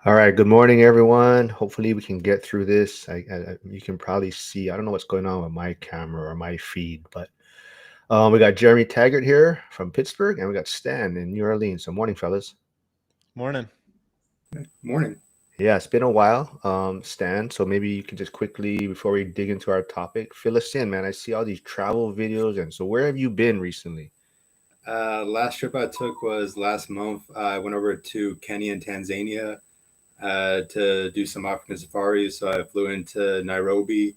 All right. Good morning, everyone. Hopefully, we can get through this. You can probably see. I don't know what's going on with my camera or my feed, but we got Jeremy Taggart here from Pittsburgh, and we got Stan in New Orleans. So, morning, fellas. Morning. Morning. Yeah, it's been a while, Stan. So maybe you can just quickly, before we dig into our topic, fill us in, man. I see all these travel videos, and so where have you been recently? Last trip I took was last month. I went over to Kenya and Tanzania to do some African safaris. So I flew into Nairobi.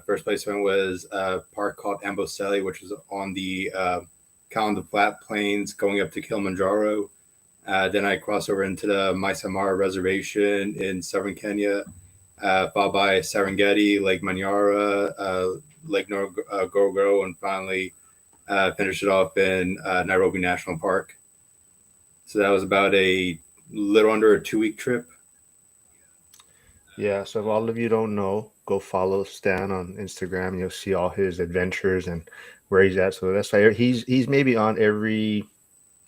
First place I went was a park called Amboseli, which is on the Kalinda Flat Plains going up to Kilimanjaro. Then I crossed over into the Masai Mara Reservation in southern Kenya, followed by Serengeti, Lake Manyara, Lake Gorgo, and finally finished it off in Nairobi National Park. So that was about a little under a 2 week trip. Yeah, so if all of you don't know, go follow Stan on Instagram, and you'll see all his adventures and where he's at. So that's why he's maybe on every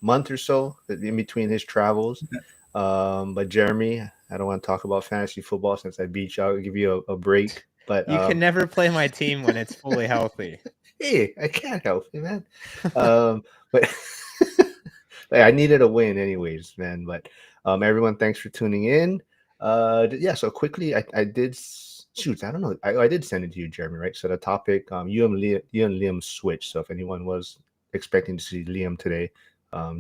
month or so in between his travels. But Jeremy, I don't want to talk about fantasy football since I beat you. I'll give you a break. But You can never play my team when it's fully healthy. hey, I can't help you, man. But but I needed a win anyways, man. But everyone, thanks for tuning in. Yeah, so quickly, I did shoot. I don't know. I did send it to you, Jeremy, right? So the topic, you and Liam switch. So if anyone was expecting to see Liam today,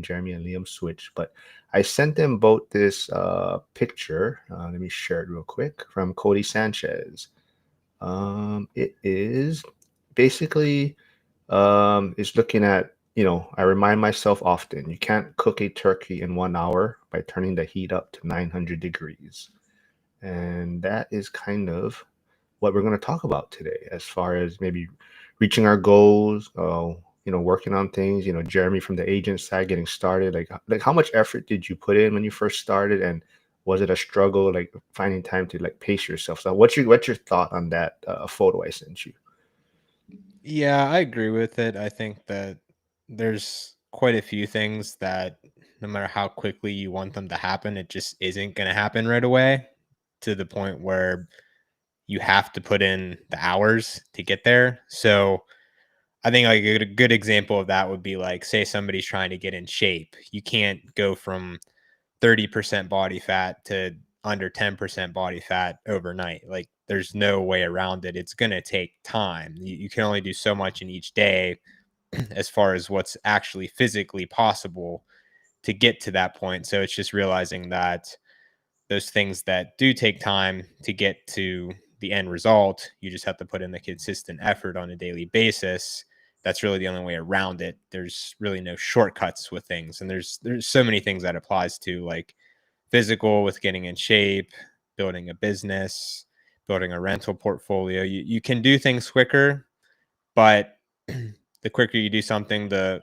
Jeremy and Liam switch. But I sent them both this picture. Let me share it real quick from Cody Sanchez. It is basically is looking at, I remind myself often, you can't cook a turkey in 1 hour by turning the heat up to 900 degrees. And that is kind of what we're going to talk about today, as far as maybe reaching our goals, working on things, Jeremy from the agent side getting started. Like how much effort did you put in when you first started? And was it a struggle, like finding time to like pace yourself? So what's your thought on that photo I sent you? Yeah, I agree with it. I think that there's quite a few things that no matter how quickly you want them to happen, it just isn't going to happen right away to the point where you have to put in the hours to get there. So I think like a good example of that would be like, say somebody's trying to get in shape. You can't go from 30% body fat to under 10% body fat overnight. Like there's no way around it. It's going to take time. You can only do so much in each day as far as what's actually physically possible to get to that point. So it's just realizing that those things that do take time to get to the end result, you just have to put in the consistent effort on a daily basis. That's really the only way around it. There's really no shortcuts with things. And there's so many things that applies to, like physical with getting in shape, building a business, building a rental portfolio. You can do things quicker, but the quicker you do something, the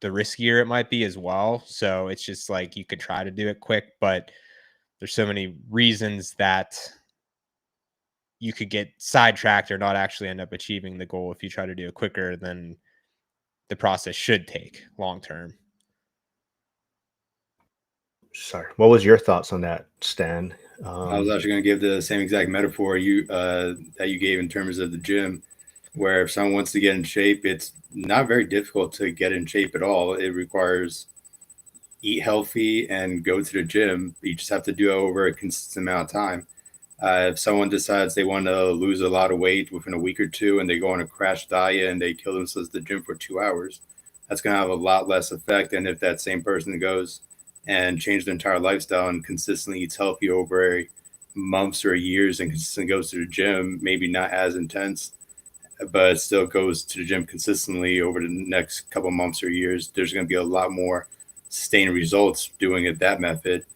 riskier it might be as well. So it's just like you could try to do it quick, but there's so many reasons that you could get sidetracked or not actually end up achieving the goal if you try to do it quicker than the process should take long term. Sorry, what was your thoughts on that, Stan? I was actually going to give the same exact metaphor you that you gave in terms of the gym, where if someone wants to get in shape, it's not very difficult to get in shape at all. It requires eat healthy and go to the gym. You just have to do it over a consistent amount of time. If someone decides they want to lose a lot of weight within a week or two and they go on a crash diet and they kill themselves at the gym for 2 hours, that's going to have a lot less effect than if that same person goes and change their entire lifestyle and consistently eats healthy over months or years and consistently goes to the gym, maybe not as intense, but still goes to the gym consistently over the next couple months or years. There's going to be a lot more sustained results doing it that method.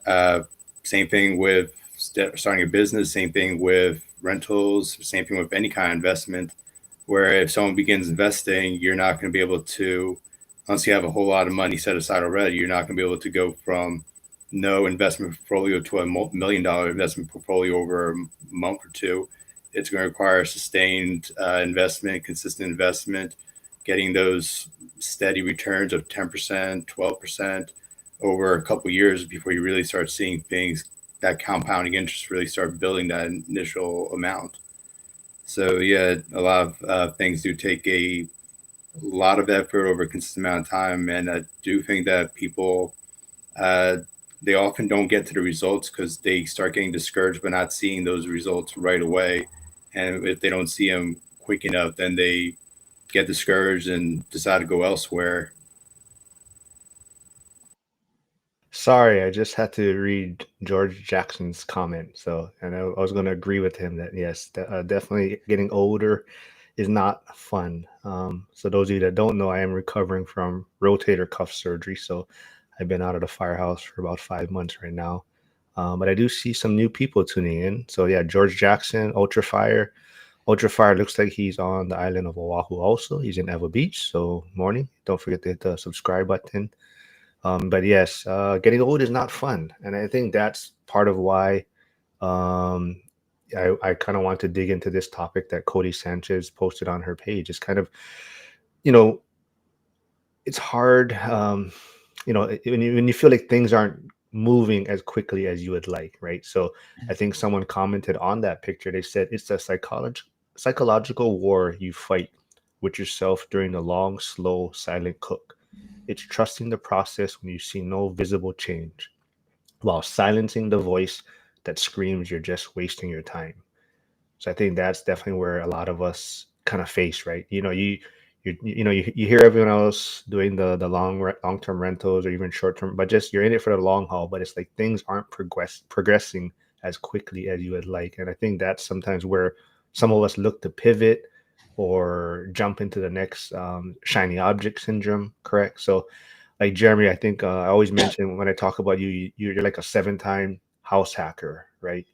Uh, Same thing with starting a business, same thing with rentals, same thing with any kind of investment. Where if someone begins investing, you're not going to be able to, unless you have a whole lot of money set aside already, you're not going to be able to go from no investment portfolio to a $1 million investment portfolio over a month or two. It's going to require sustained investment, consistent investment, getting those steady returns of 10%, 12%, over a couple years before you really start seeing things, that compounding interest really start building that initial amount. So yeah, a lot of things do take a lot of effort over a consistent amount of time, and I do think that people uh, they often don't get to the results because they start getting discouraged by not seeing those results right away, and if they don't see them quick enough, then they get discouraged and decide to go elsewhere. Sorry, I just had to read George Jackson's comment. So, and I was going to agree with him that yes, definitely getting older is not fun. So, those of you that don't know, I am recovering from rotator cuff surgery. So, I've been out of the firehouse for about 5 months right now. But I do see some new people tuning in. So, yeah, George Jackson, Ultra Fire. Ultra Fire looks like he's on the island of Oahu also. He's in Eva Beach. So, morning. Don't forget to hit the subscribe button. But yes, getting old is not fun, and I think that's part of why um, I kind of want to dig into this topic that Cody Sanchez posted on her page. It's kind of, you know, it's hard, when you feel like things aren't moving as quickly as you would like, right? So I think someone commented on that picture. They said it's a psychological war you fight with yourself during the long, slow, silent cook. It's trusting the process when you see no visible change, while silencing the voice that screams you're just wasting your time. So I think that's definitely where a lot of us kind of face, right? You hear everyone else doing the long term rentals or even short term, but just you're in it for the long haul. But it's like things aren't progressing as quickly as you would like, and I think that's sometimes where some of us look to pivot or jump into the next shiny object syndrome. Correct. So like Jeremy, I think I always mention when I talk about you, you're like a 7-time house hacker, right?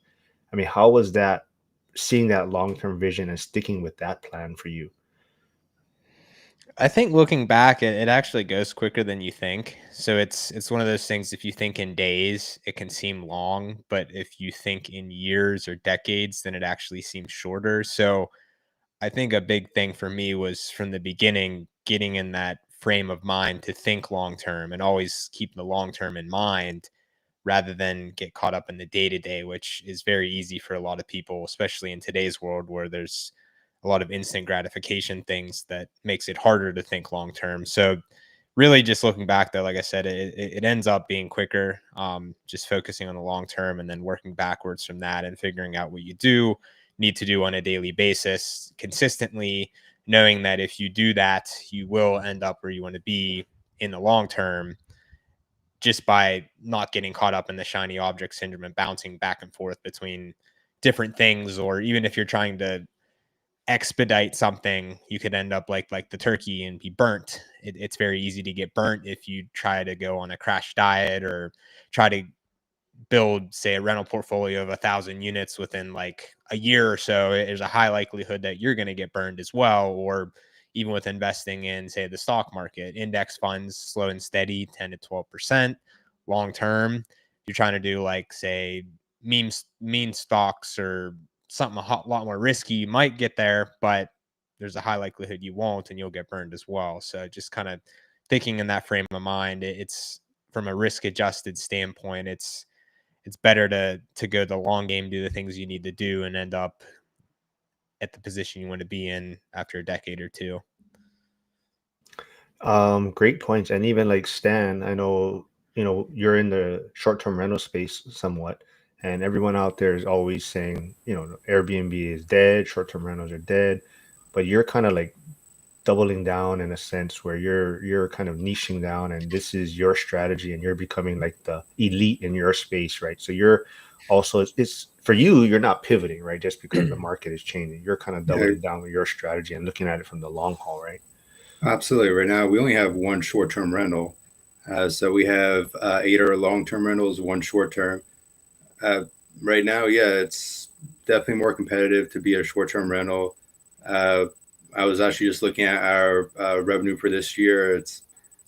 I mean, how was that seeing that long-term vision and sticking with that plan for you? I think looking back, it actually goes quicker than you think. So it's one of those things. If you think in days, it can seem long, but if you think in years or decades, then it actually seems shorter. So I think a big thing for me was from the beginning getting in that frame of mind to think long term and always keep the long term in mind rather than get caught up in the day to day, which is very easy for a lot of people, especially in today's world where there's a lot of instant gratification things that makes it harder to think long term. So, really, just looking back though, like I said, it ends up being quicker, just focusing on the long term and then working backwards from that and figuring out what you do need to do on a daily basis consistently, knowing that if you do that, you will end up where you want to be in the long term just by not getting caught up in the shiny object syndrome and bouncing back and forth between different things. Or even if you're trying to expedite something, you could end up like the turkey and be burnt. It's very easy to get burnt if you try to go on a crash diet or try to build, say, a rental portfolio of 1,000 units within like a year or so. There's a high likelihood that you're going to get burned as well. Or even with investing in, say, the stock market, index funds, slow and steady, 10 to 12% long term. You're trying to do like, say, meme stocks or something lot more risky, you might get there, but there's a high likelihood you won't, and you'll get burned as well. So just kind of thinking in that frame of mind, it's from a risk adjusted standpoint, it's better to go the long game, do the things you need to do, and end up at the position you want to be in after a decade or two. Great points. And even like Stan, I know, you're in the short-term rental space somewhat, and everyone out there is always saying, Airbnb is dead, short-term rentals are dead, but you're kind of like doubling down in a sense where you're kind of niching down and this is your strategy and you're becoming like the elite in your space, right? So you're also it's for you, you're not pivoting, right? Just because the market is changing. You're kind of Yeah, doubling down with your strategy and looking at it from the long haul, right? absolutely. Right now, we only have one short-term rental, so we have 8 or long-term rentals, one short-term. Uh, right now, yeah, it's definitely more competitive to be a short-term rental. Uh, I was actually just looking at our revenue for this year. It's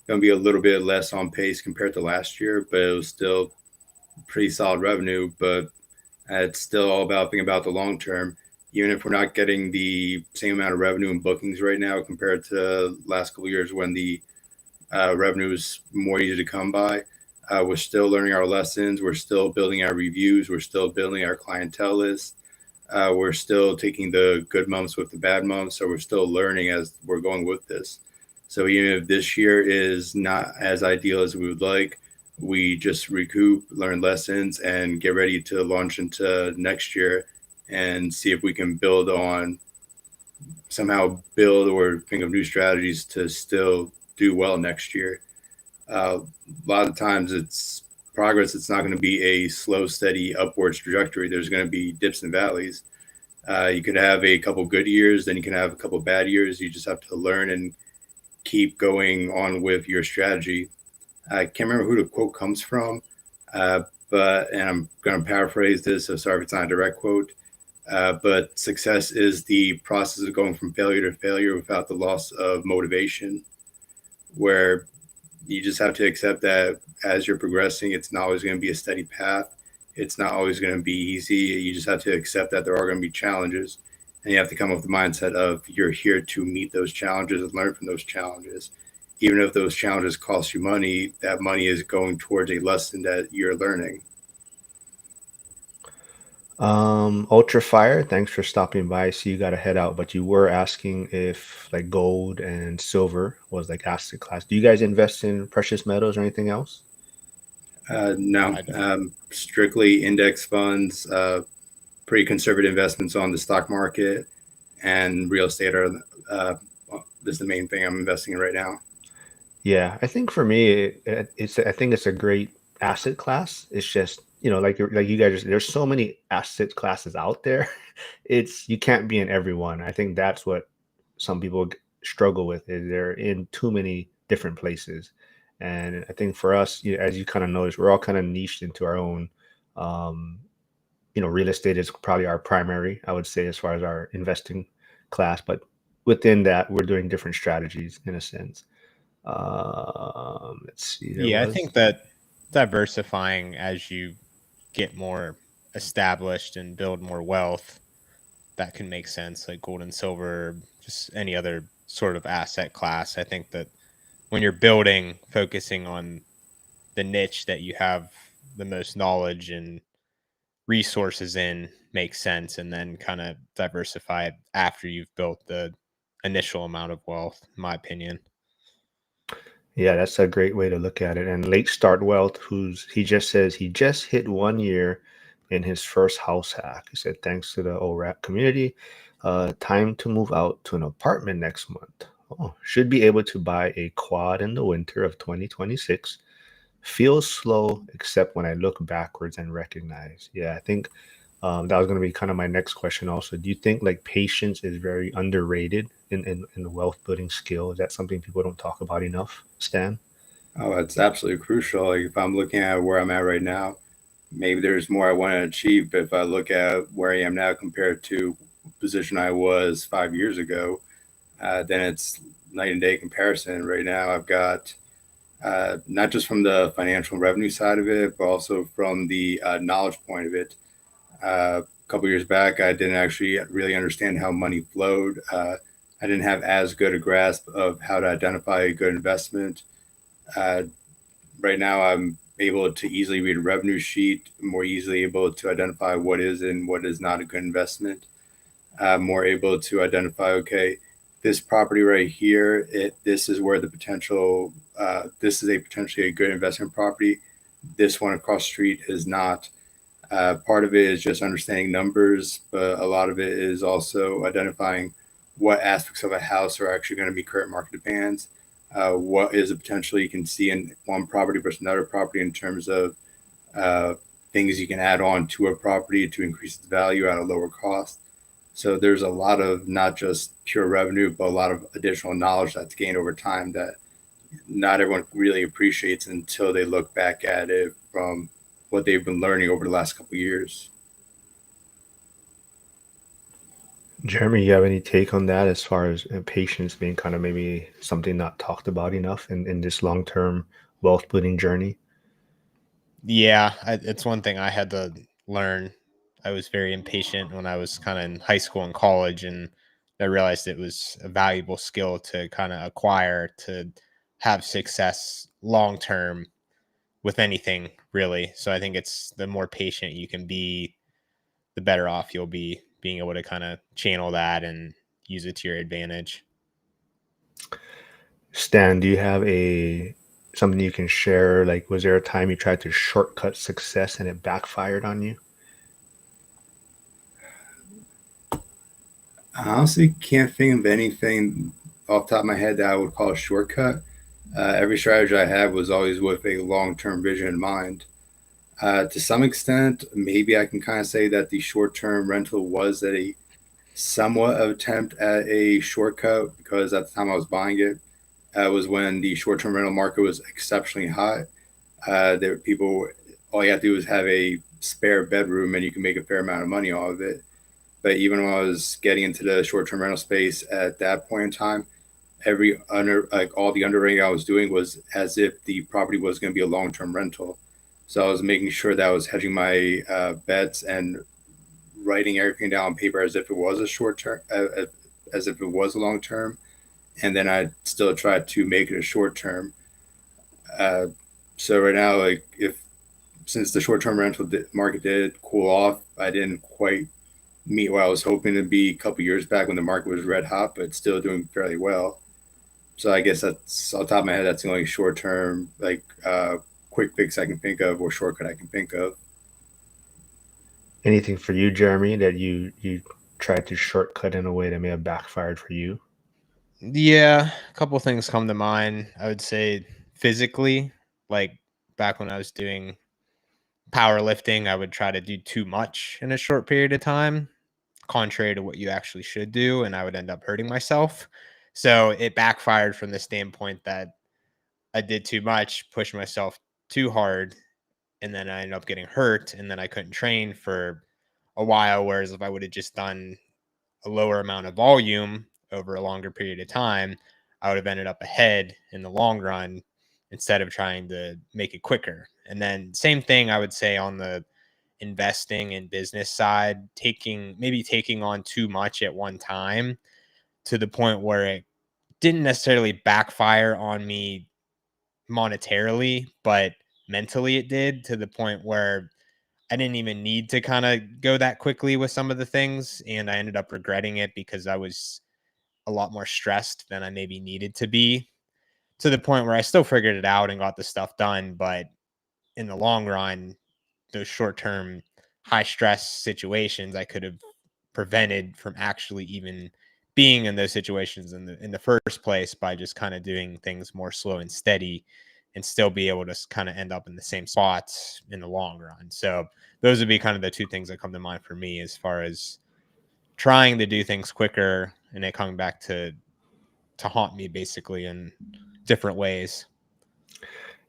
going to be a little bit less on pace compared to last year, but it was still pretty solid revenue. But it's still all about thinking about the long term. Even if we're not getting the same amount of revenue and bookings right now compared to last couple of years when the revenue is more easy to come by, We're still learning our lessons. We're still building our reviews. We're still building our clientele list. We're still taking the good months with the bad months. So we're still learning as we're going with this. So even if this year is not as ideal as we would like, we just recoup, learn lessons, and get ready to launch into next year and see if we can somehow build or think of new strategies to still do well next year. A lot of times it's progress. It's not going to be a slow, steady upwards trajectory. There's going to be dips and valleys. You could have a couple good years, then you can have a couple bad years. You just have to learn and keep going on with your strategy. I can't remember who the quote comes from, uh, and I'm going to paraphrase this, so sorry if it's not a direct quote. But success is the process of going from failure to failure without the loss of motivation, where you just have to accept that as you're progressing, it's not always going to be a steady path. It's not always going to be easy. You just have to accept that there are going to be challenges. And you have to come up with the mindset of you're here to meet those challenges and learn from those challenges. Even if those challenges cost you money, that money is going towards a lesson that you're learning. Ultra Fire, thanks for stopping by. I see you got to head out, but you were asking if like gold and silver was like asset class. Do you guys invest in precious metals or anything else? No, I don't. strictly index funds, pretty conservative investments on the stock market, and real estate are uh, this is the main thing I'm investing in right now. Yeah, I think for me, I think it's a great asset class. It's just, like you guys, there's so many asset classes out there. It's you can't be in every one. I think that's what some people struggle with is they're in too many different places. And I think for us, as you kind of notice, we're all kind of niched into our own. Um, Real estate is probably our primary, I would say, as far as our investing class. But within that, we're doing different strategies in a sense. Let's see. There Yeah, I was. think that diversifying as you get more established and build more wealth, that can make sense, like gold and silver, just any other sort of asset class. I think that when you're building, focusing on the niche that you have the most knowledge and resources in makes sense, and then kind of diversify it after you've built the initial amount of wealth, in my opinion. Yeah, that's a great way to look at it. And Late Start Wealth, he just says he just hit 1 year in his first house hack. He said, thanks to the ORAP community, time to move out to an apartment next month. Oh, should be able to buy a quad in the winter of 2026. Feels slow, except when I look backwards and recognize. Yeah, I think that was going to be kind of my next question also. Do you think like patience is very underrated in the wealth building skill? Is that something people don't talk about enough, Stan? Oh, it's absolutely crucial. Like if I'm looking at where I'm at right now, maybe there's more I want to achieve, but if I look at where I am now compared to the position I was 5 years ago, then it's night and day comparison. Right now, I've got not just from the financial revenue side of it, but also from the knowledge point of it. A couple years back, I didn't actually really understand how money flowed. I didn't have as good a grasp of how to identify a good investment. Uh, right now, I'm able to easily read a revenue sheet, more easily able to identify what is and what is not a good investment. More able to identify, okay, this property right here, this is where the potential, this is a potentially a good investment property. This one across the street is not. Part of it is just understanding numbers, but a lot of it is also identifying what aspects of a house are actually going to be current market demands. What is a potential you can see in one property versus another property in terms of uh, things you can add on to a property to increase its value at a lower cost. So there's a lot of not just pure revenue, but a lot of additional knowledge that's gained over time that not everyone really appreciates until they look back at it from what they've been learning over the last couple of years. Jeremy, you have any take on that as far as patience being kind of maybe something not talked about enough in this long-term wealth building journey? Yeah, it's one thing I had to learn. I was very impatient when I was kind of in high school and college, and I realized it was a valuable skill to kind of acquire to have success long term with anything really. So I think it's the more patient you can be, the better off you'll be being able to kind of channel that and use it to your advantage. Stan, do you have a something you can share? Like, was there a time you tried to shortcut success and it backfired on you? I honestly can't think of anything off the top of my head that I would call a shortcut. Every strategy I had was always with a long term vision in mind. To some extent, maybe I can kind of say that the short term rental was a somewhat of attempt at a shortcut because at the time I was buying it, was when the short term rental market was exceptionally hot. There people, all you have to do is have a spare bedroom and you can make a fair amount of money off of it. But even when I was getting into the short term rental space at that point in time, every under like all the underwriting I was doing was as if the property was going to be a long term rental. So I was making sure that I was hedging my bets and writing everything down on paper as if it was a short term, as if it was a long term, and then I still try to make it a short term. Uh, so right now, like if since the short term rental market did cool off, I didn't quite meet what I was hoping to be a couple years back when the market was red hot, but still doing fairly well. So I guess that's on top of my head. That's the only short term quick fix I can think of or shortcut I can think of. Anything for you, Jeremy, that you tried to shortcut in a way that may have backfired for you? Yeah, a couple things come to mind. I would say physically, like back when I was doing powerlifting, I would try to do too much in a short period of time, contrary to what you actually should do, and I would end up hurting myself. So it backfired from the standpoint that I did too much, pushed myself too hard, and then I ended up getting hurt, and then I couldn't train for a while. Whereas if I would have just done a lower amount of volume over a longer period of time, I would have ended up ahead in the long run instead of trying to make it quicker. And then same thing I would say on the investing and business side, taking on too much at one time to the point where it didn't necessarily backfire on me monetarily, but mentally it did, to the point where I didn't even need to kind of go that quickly with some of the things. And I ended up regretting it because I was a lot more stressed than I maybe needed to be, to the point where I still figured it out and got the stuff done. But in the long run, those short term high stress situations I could have prevented from actually even being in those situations in the first place by just kind of doing things more slow and steady, and still be able to kind of end up in the same spots in the long run. So those would be kind of the two things that come to mind for me as far as trying to do things quicker and it coming back to haunt me basically in different ways.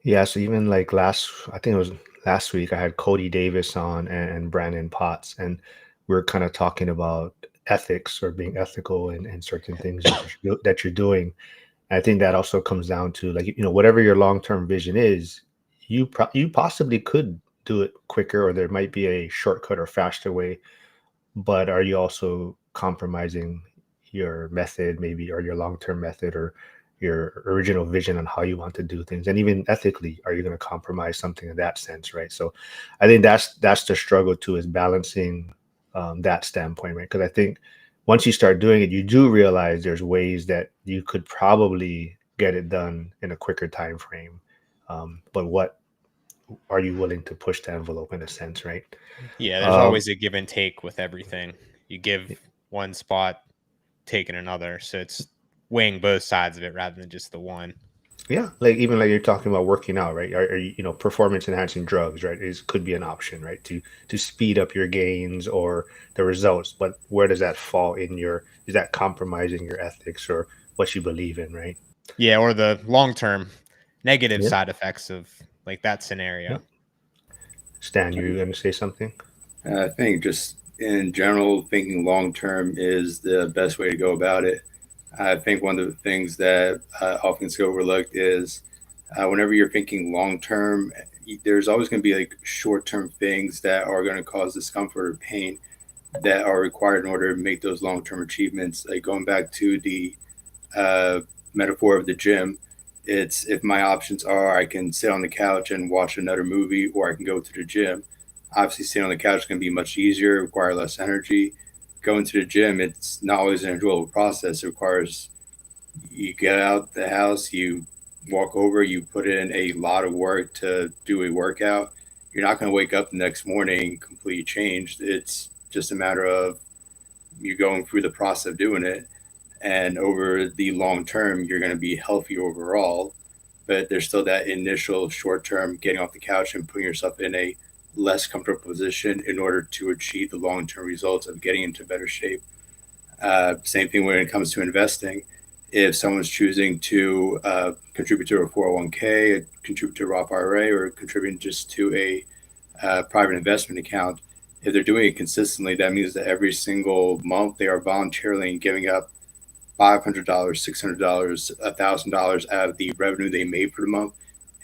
Yeah, so even like I think it was last week, I had Cody Davis on and Brandon Potts, and we are kind of talking about ethics or being ethical in certain things that you're doing. And I think that also comes down to, like, whatever your long-term vision is, you possibly could do it quicker, or there might be a shortcut or faster way, but are you also compromising your method, maybe, or your long-term method, or your original vision on how you want to do things? And even ethically, are you going to compromise something in that sense, right? So I think that's the struggle too, is balancing that standpoint, right? Because I think once you start doing it, you do realize there's ways that you could probably get it done in a quicker time frame. But what are you willing to push the envelope, in a sense, right? Yeah, there's Um, always a give and take with everything. You give one spot, take in another. So it's weighing both sides of it rather than just the one. Yeah, like even like you're talking about working out, right? Are you, performance enhancing drugs, right? Is could be an option, right? To speed up your gains or the results. But where does that fall in your? Is that compromising your ethics or what you believe in, right? Yeah, or the long term negative Yeah, side effects of like that yeah. scenario. Stan, you're going to say something? I think just in general, thinking long term is the best way to go about it. I think one of the things that often gets overlooked is whenever you're thinking long term, there's always going to be like short term things that are going to cause discomfort or pain that are required in order to make those long term achievements. Like going back to the uh, metaphor of the gym, It's if my options are I can sit on the couch and watch another movie, or I can go to the gym. Obviously, sitting on the couch is going to be much easier, require less energy. Going to the gym, it's not always an enjoyable process. It requires you get out the house, you walk over, you put in a lot of work to do a workout. You're not going to wake up the next morning completely changed. It's just a matter of you going through the process of doing it. And over the long term, you're going to be healthy overall. But there's still that initial short term getting off the couch and putting yourself in a less comfortable position in order to achieve the long term results of getting into better shape. Same thing when it comes to investing. If someone's choosing to contribute to a 401k, contribute to a Roth IRA, or contribute just to a private investment account, if they're doing it consistently, that means that every single month they are voluntarily giving up $500, $600, $1,000 out of the revenue they made for the month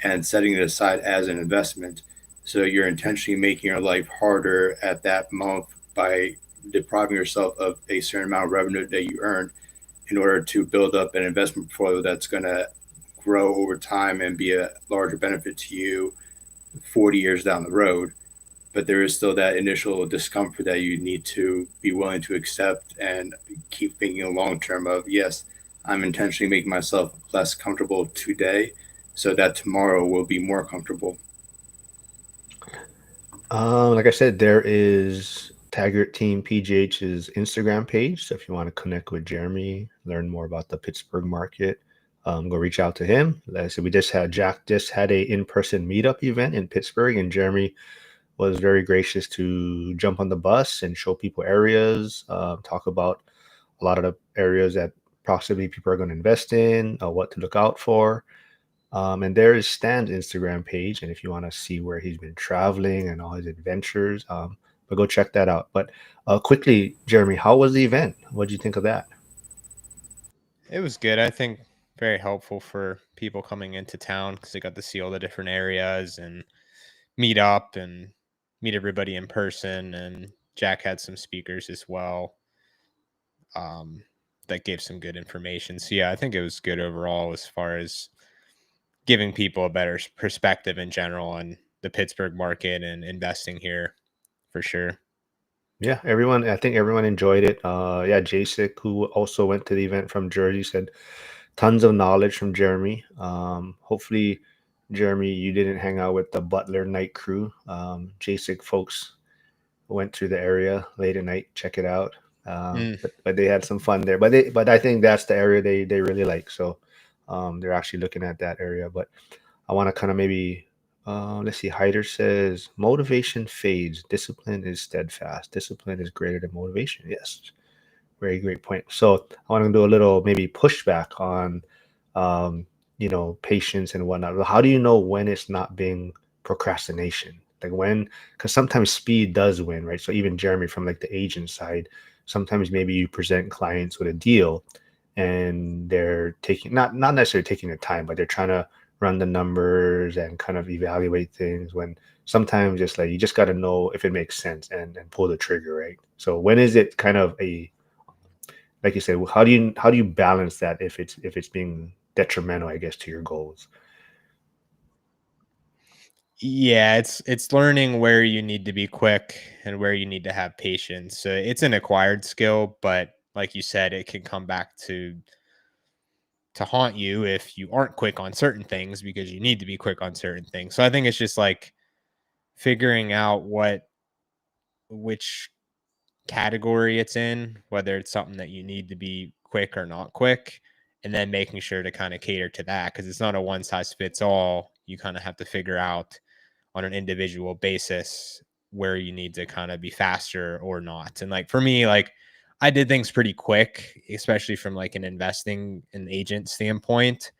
and setting it aside as an investment. So you're intentionally making your life harder at that month by depriving yourself of a certain amount of revenue that you earned in order to build up an investment portfolio that's going to grow over time and be a larger benefit to you 40 years down the road. But there is still that initial discomfort that you need to be willing to accept and keep thinking long term of, yes, I'm intentionally making myself less comfortable today so that tomorrow will be more comfortable. Like I said, there is Taggart Team PGH's Instagram page. So if you want to connect with Jeremy, learn more about the Pittsburgh market, go reach out to him. Like I said, we just had Jack just had a in-person meetup event in Pittsburgh, and Jeremy was very gracious to jump on the bus and show people areas, talk about a lot of the areas that possibly people are going to invest in, what to look out for. And there is Stan's Instagram page, and if you want to see where he's been traveling and all his adventures, but go check that out. But quickly, Jeremy, how was the event? What did you think of that? It was good. I think very helpful for people coming into town because they got to see all the different areas and meet up and meet everybody in person. And Jack had some speakers as well, um, that gave some good information. So yeah, I think it was good overall as far as giving people a better perspective in general on the Pittsburgh market and investing here for sure. Yeah, everyone. I think everyone enjoyed it. Yeah, Jasik, who also went to the event from Jersey, said tons of knowledge from Jeremy. Hopefully, Jeremy, you didn't hang out with the Butler night crew. Jasik folks went to the area late at night, check it out. Mm. But they had some fun there. But I think that's the area they really like. So they're actually looking at that area. But I want to kind of maybe let's see. Hyder says motivation fades, discipline is steadfast. Discipline is greater than motivation. Yes, very great point. So I want to do a little maybe pushback on, um, patience and whatnot. How do you know when it's not being procrastination? Like when, because sometimes speed does win, right? So even Jeremy from like the agent side, sometimes maybe you present clients with a deal, and they're taking not necessarily taking their time, but they're trying to run the numbers and kind of evaluate things. When sometimes just like you just got to know if it makes sense and pull the trigger, right? So when is it kind of a, like you said, how do you balance that if it's being detrimental, I guess, to your goals? Yeah, it's learning where you need to be quick and where you need to have patience. So it's an acquired skill, but like you said, it can come back to haunt you if you aren't quick on certain things because you need to be quick on certain things. So I think it's just like figuring out which category it's in, whether it's something that you need to be quick or not quick, and then making sure to kind of cater to that because it's not a one size fits all. You kind of have to figure out on an individual basis where you need to kind of be faster or not. And like for me, like I did things pretty quick, especially from like an investing and agent standpoint,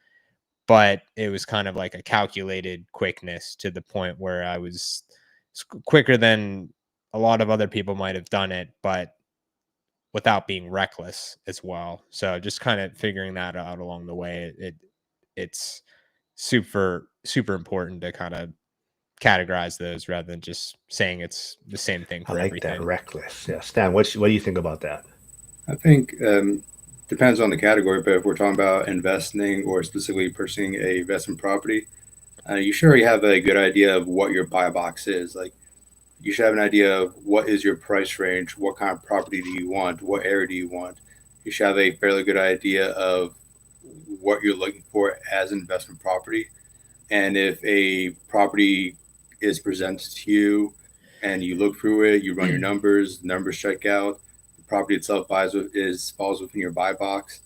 but it was kind of like a calculated quickness to the point where I was quicker than a lot of other people might have done it, but without being reckless as well. So just kind of figuring that out along the way. It's super important to kind of categorize those rather than just saying it's the same thing I for like that, everything. reckless. Yeah, Stan, what do you think about that? I think Depends on the category, but if we're talking about investing or specifically purchasing a investment property, you should already have a good idea of what your buy box is. Like you should have an idea of what is your price range, what kind of property do you want, what area do you want. You should have a fairly good idea of what you're looking for as an investment property. And if a property is presented to you and you look through it, you run your numbers check out, the property itself falls within your buy box,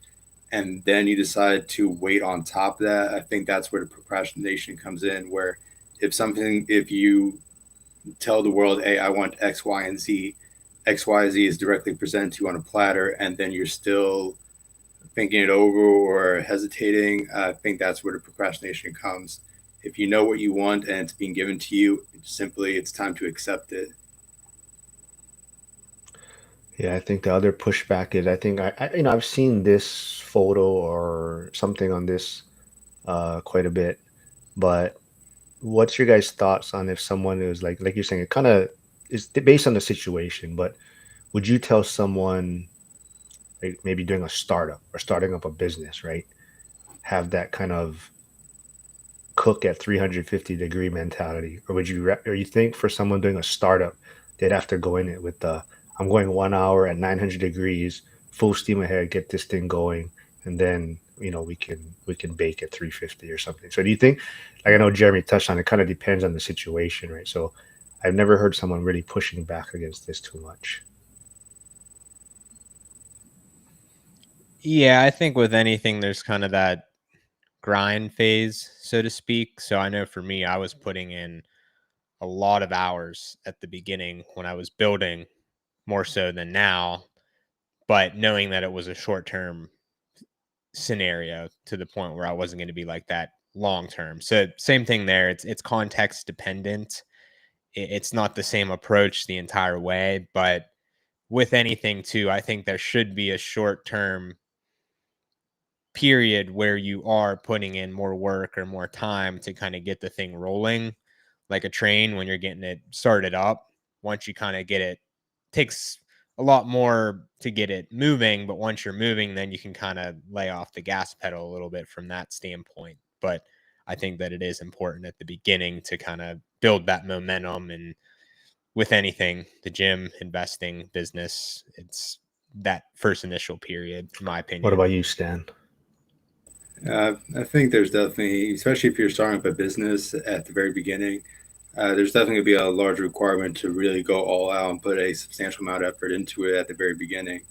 and then you decide to wait on top of that, I think that's where the procrastination comes in. Where if you tell the world, hey, I want X, Y, and Z, X, Y, Z is directly presented to you on a platter, and then you're still thinking it over or hesitating, I think that's where the procrastination comes. If you know what you want and it's being given to you, it's time to accept it. Yeah, I think the other pushback is I think I've seen this photo or something on this quite a bit, but what's your guys' thoughts on if someone is like you're saying it kind of is based on the situation, but would you tell someone like maybe doing a startup or starting up a business, right? Have that kind of cook at 350-degree mentality, or or you think for someone doing a startup, they'd have to go in it with the I'm going 1 hour at 900 degrees, full steam ahead, get this thing going, and then we can bake at 350 or something. So do you think, like I know Jeremy touched on, it kind of depends on the situation, right? So I've never heard someone really pushing back against this too much. Yeah, I think with anything, there's kind of that grind phase, so to speak. So I know for me, I was putting in a lot of hours at the beginning when I was building more so than now, but knowing that it was a short term scenario to the point where I wasn't going to be like that long term. So same thing there. It's context dependent. It's not the same approach the entire way, but with anything too, I think there should be a short term period where you are putting in more work or more time to kind of get the thing rolling like a train when you're getting it started up. Once you kind of get it, takes a lot more to get it moving, but once you're moving, then you can kind of lay off the gas pedal a little bit from that standpoint. But I think that it is important at the beginning to kind of build that momentum. And with anything, the gym, investing, business, it's that first initial period, in my What opinion. about you, Stan? I think there's definitely, especially if you're starting up a business at the very beginning, there's definitely going to be a large requirement to really go all out and put a substantial amount of effort into it at the very beginning.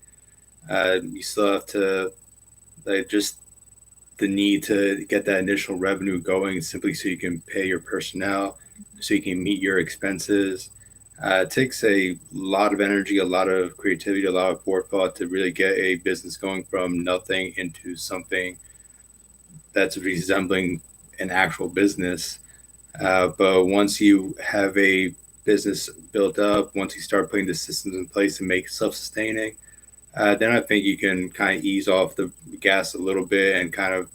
You still have to just the need to get that initial revenue going simply so you can pay your personnel, so you can meet your expenses. It takes a lot of energy, a lot of creativity, a lot of forethought to really get a business going from nothing into something that's resembling an actual business. But once you have a business built up, once you start putting the systems in place to make self sustaining, then I think you can kind of ease off the gas a little bit and kind of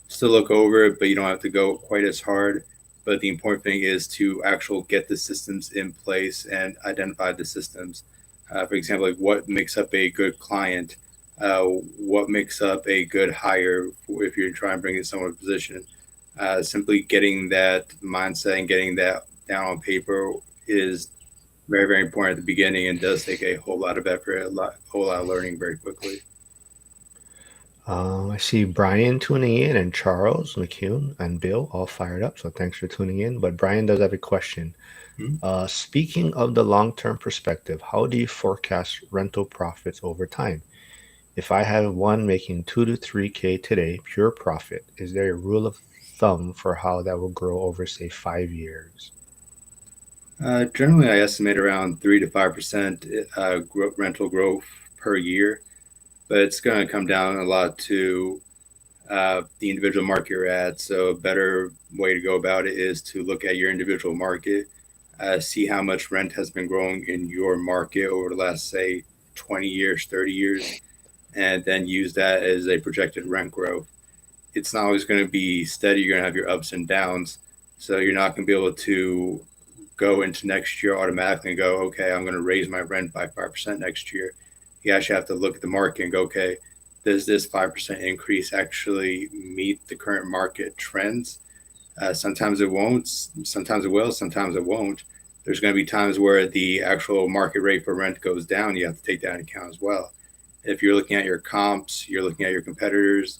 still look over it, but you don't have to go quite as hard. But the important thing is to actually get the systems in place and identify the systems. For example, like what makes up a good client, what makes up a good hire if you're trying to bring in someone in a position. Simply getting that mindset and getting that down on paper is very, very important at the beginning and does take a whole lot of effort, whole lot of learning very quickly. I see Brian tuning in and Charles McCune and Bill all fired up. So thanks for tuning in. But Brian does have a question. Hmm? Speaking of the long-term perspective, how do you forecast rental profits over time? If I have one making 2 to 3K today, pure profit, is there a rule of thumb for how that will grow over, say, 5 years? Generally, I estimate around 3 to 5% rental growth per year, but it's going to come down a lot to the individual market you're at. So, a better way to go about it is to look at your individual market, see how much rent has been growing in your market over the last, say, 20 years, 30 years, and then use that as a projected rent growth. It's not always going to be steady. You're going to have your ups and downs. So, you're not going to be able to go into next year automatically and go, okay, I'm going to raise my rent by 5% next year. You actually have to look at the market and go, okay, does this 5% increase actually meet the current market trends? Sometimes it won't, sometimes it will, sometimes it won't. There's going to be times where the actual market rate for rent goes down. You have to take that into account as well. If you're looking at your comps, you're looking at your competitors,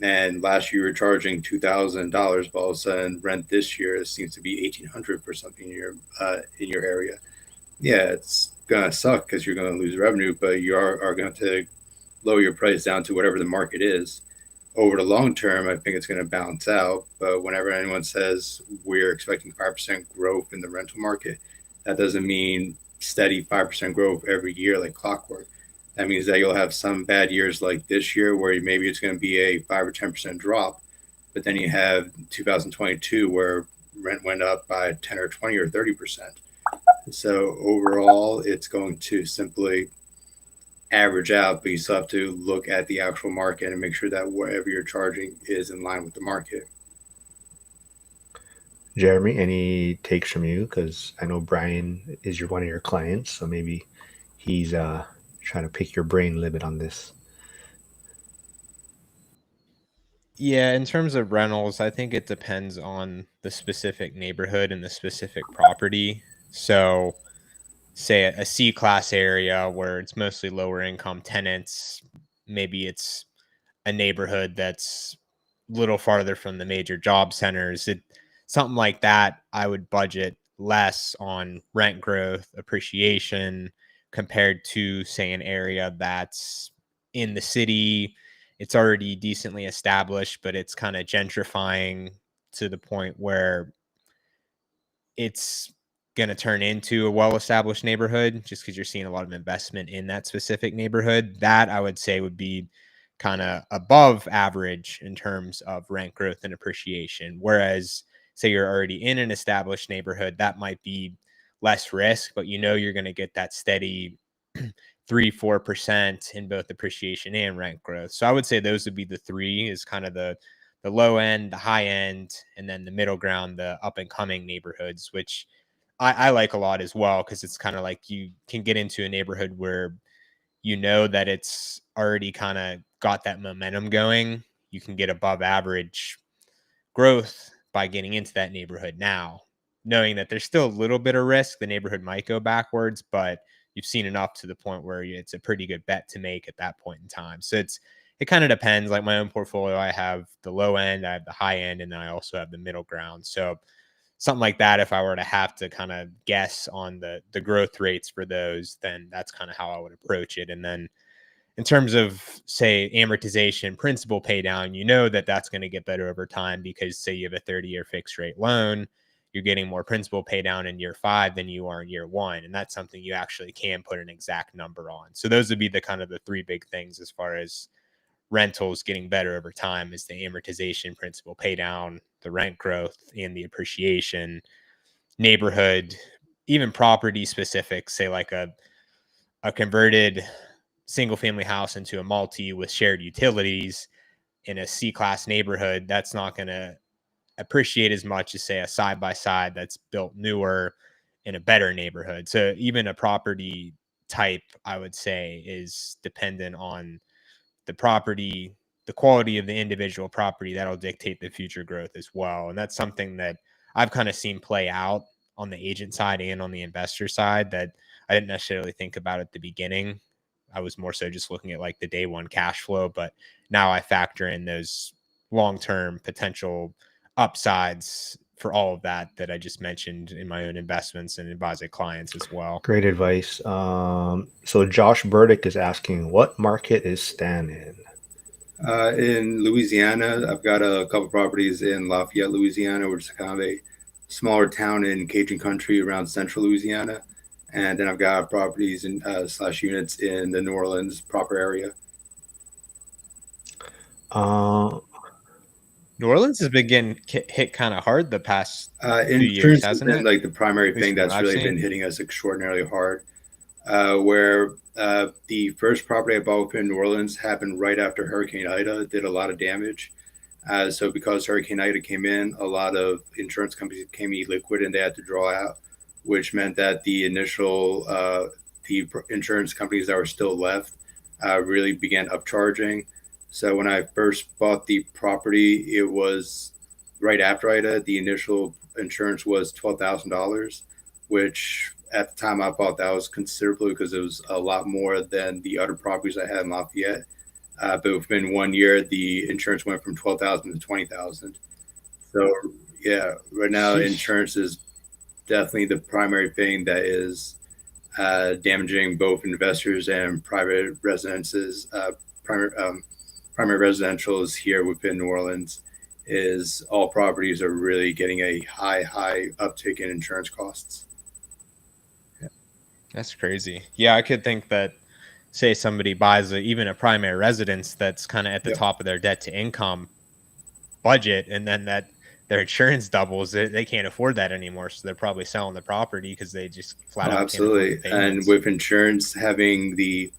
and last year you were charging $2,000, but all of a sudden rent this year seems to be 1,800 for something in your area. Yeah, it's gonna suck because you're gonna lose revenue, but you are going to lower your price down to whatever the market is. Over the long term, I think it's going to balance out. But whenever anyone says we're expecting 5% growth in the rental market, that doesn't mean steady 5% growth every year like clockwork. That means that you'll have some bad years like this year where maybe it's going to be a 5 or 10% drop, but then you have 2022 where rent went up by 10 or 20 or 30%. So overall, it's going to simply average out, but you still have to look at the actual market and make sure that whatever you're charging is in line with the market. Jeremy, any takes from you? Because I know Brian is one of your clients, so maybe he's trying to pick your brain a little bit on this. Yeah, in terms of rentals, I think it depends on the specific neighborhood and the specific property. So, say a C class area where it's mostly lower income tenants, maybe it's a neighborhood that's a little farther from the major job centers. Something like that, I would budget less on rent growth, appreciation compared to say an area that's in the city. It's already decently established, but it's kind of gentrifying to the point where it's going to turn into a well-established neighborhood just because you're seeing a lot of investment in that specific neighborhood. That I would say would be kind of above average in terms of rent growth and appreciation. Whereas, say you're already in an established neighborhood, that might be less risk, but you know you're going to get that steady 3-4% in both appreciation and rent growth. So I would say those would be the three is kind of the low end, the high end, and then the middle ground, the up and coming neighborhoods, which I like a lot as well, because it's kind of like you can get into a neighborhood where you know that it's already kind of got that momentum going. You can get above average growth by getting into that neighborhood now, knowing that there's still a little bit of risk. The neighborhood might go backwards, but you've seen enough to the point where it's a pretty good bet to make at that point in time. So it kind of depends. Like my own portfolio, I have the low end, I have the high end, and then I also have the middle ground. So something like that, if I were to have to kind of guess on the growth rates for those, then that's kind of how I would approach it. And then in terms of say amortization, principal pay down, you know that that's going to get better over time because say you have a 30-year fixed rate loan, you're getting more principal pay down in year 5 than you are in year 1, and that's something you actually can put an exact number on. So those would be the kind of the three big things as far as rentals getting better over time is the amortization, principal pay down, the rent growth, and the appreciation. Neighborhood, even property specific, say like a converted single family house into a multi with shared utilities in a C class neighborhood, that's not going to appreciate as much as say a side by side that's built newer in a better neighborhood. So even a property type, I would say, is dependent on the property, the quality of the individual property that'll dictate the future growth as well. And that's something that I've kind of seen play out on the agent side and on the investor side that I didn't necessarily think about at the beginning. I was more so just looking at like the day one cash flow, but now I factor in those long-term potential upsides for all of that I just mentioned in my own investments and advising clients as well. Great advice. So Josh Burdick is asking, what market is Stan in? In Louisiana, I've got a couple properties in Lafayette, Louisiana, which is kind of a smaller town in Cajun country around central Louisiana. And then I've got properties in slash units in the New Orleans proper area. Uh, New Orleans has been getting hit kind of hard the past few years, Insurance has hasn't been it? like the primary At least thing from what that's I've really seen. been hitting us extraordinarily hard. Where the first property I bought within New Orleans happened right after Hurricane Ida, did a lot of damage. So because Hurricane Ida came in, a lot of insurance companies became illiquid and they had to draw out, which meant that the initial the insurance companies that were still left really began upcharging. So when I first bought the property, it was right after IDA. The initial insurance was $12,000, which at the time I bought that was considerably because it was a lot more than the other properties I had in Lafayette. But within 1 year, the insurance went from 12,000 to 20,000. So yeah, right now Sheesh. insurance is definitely the primary thing that is damaging both investors and private residences. Primary, primary residentials here within New Orleans is all properties are really getting a high uptick in insurance costs. That's crazy. Yeah, I could think that, say somebody buys even a primary residence that's kind of at the Yep. top of their debt to income budget, and then that their insurance doubles, they can't afford that anymore. So they're probably selling the property because they just flat Oh, out can't afford the absolutely. And payments. with insurance, having the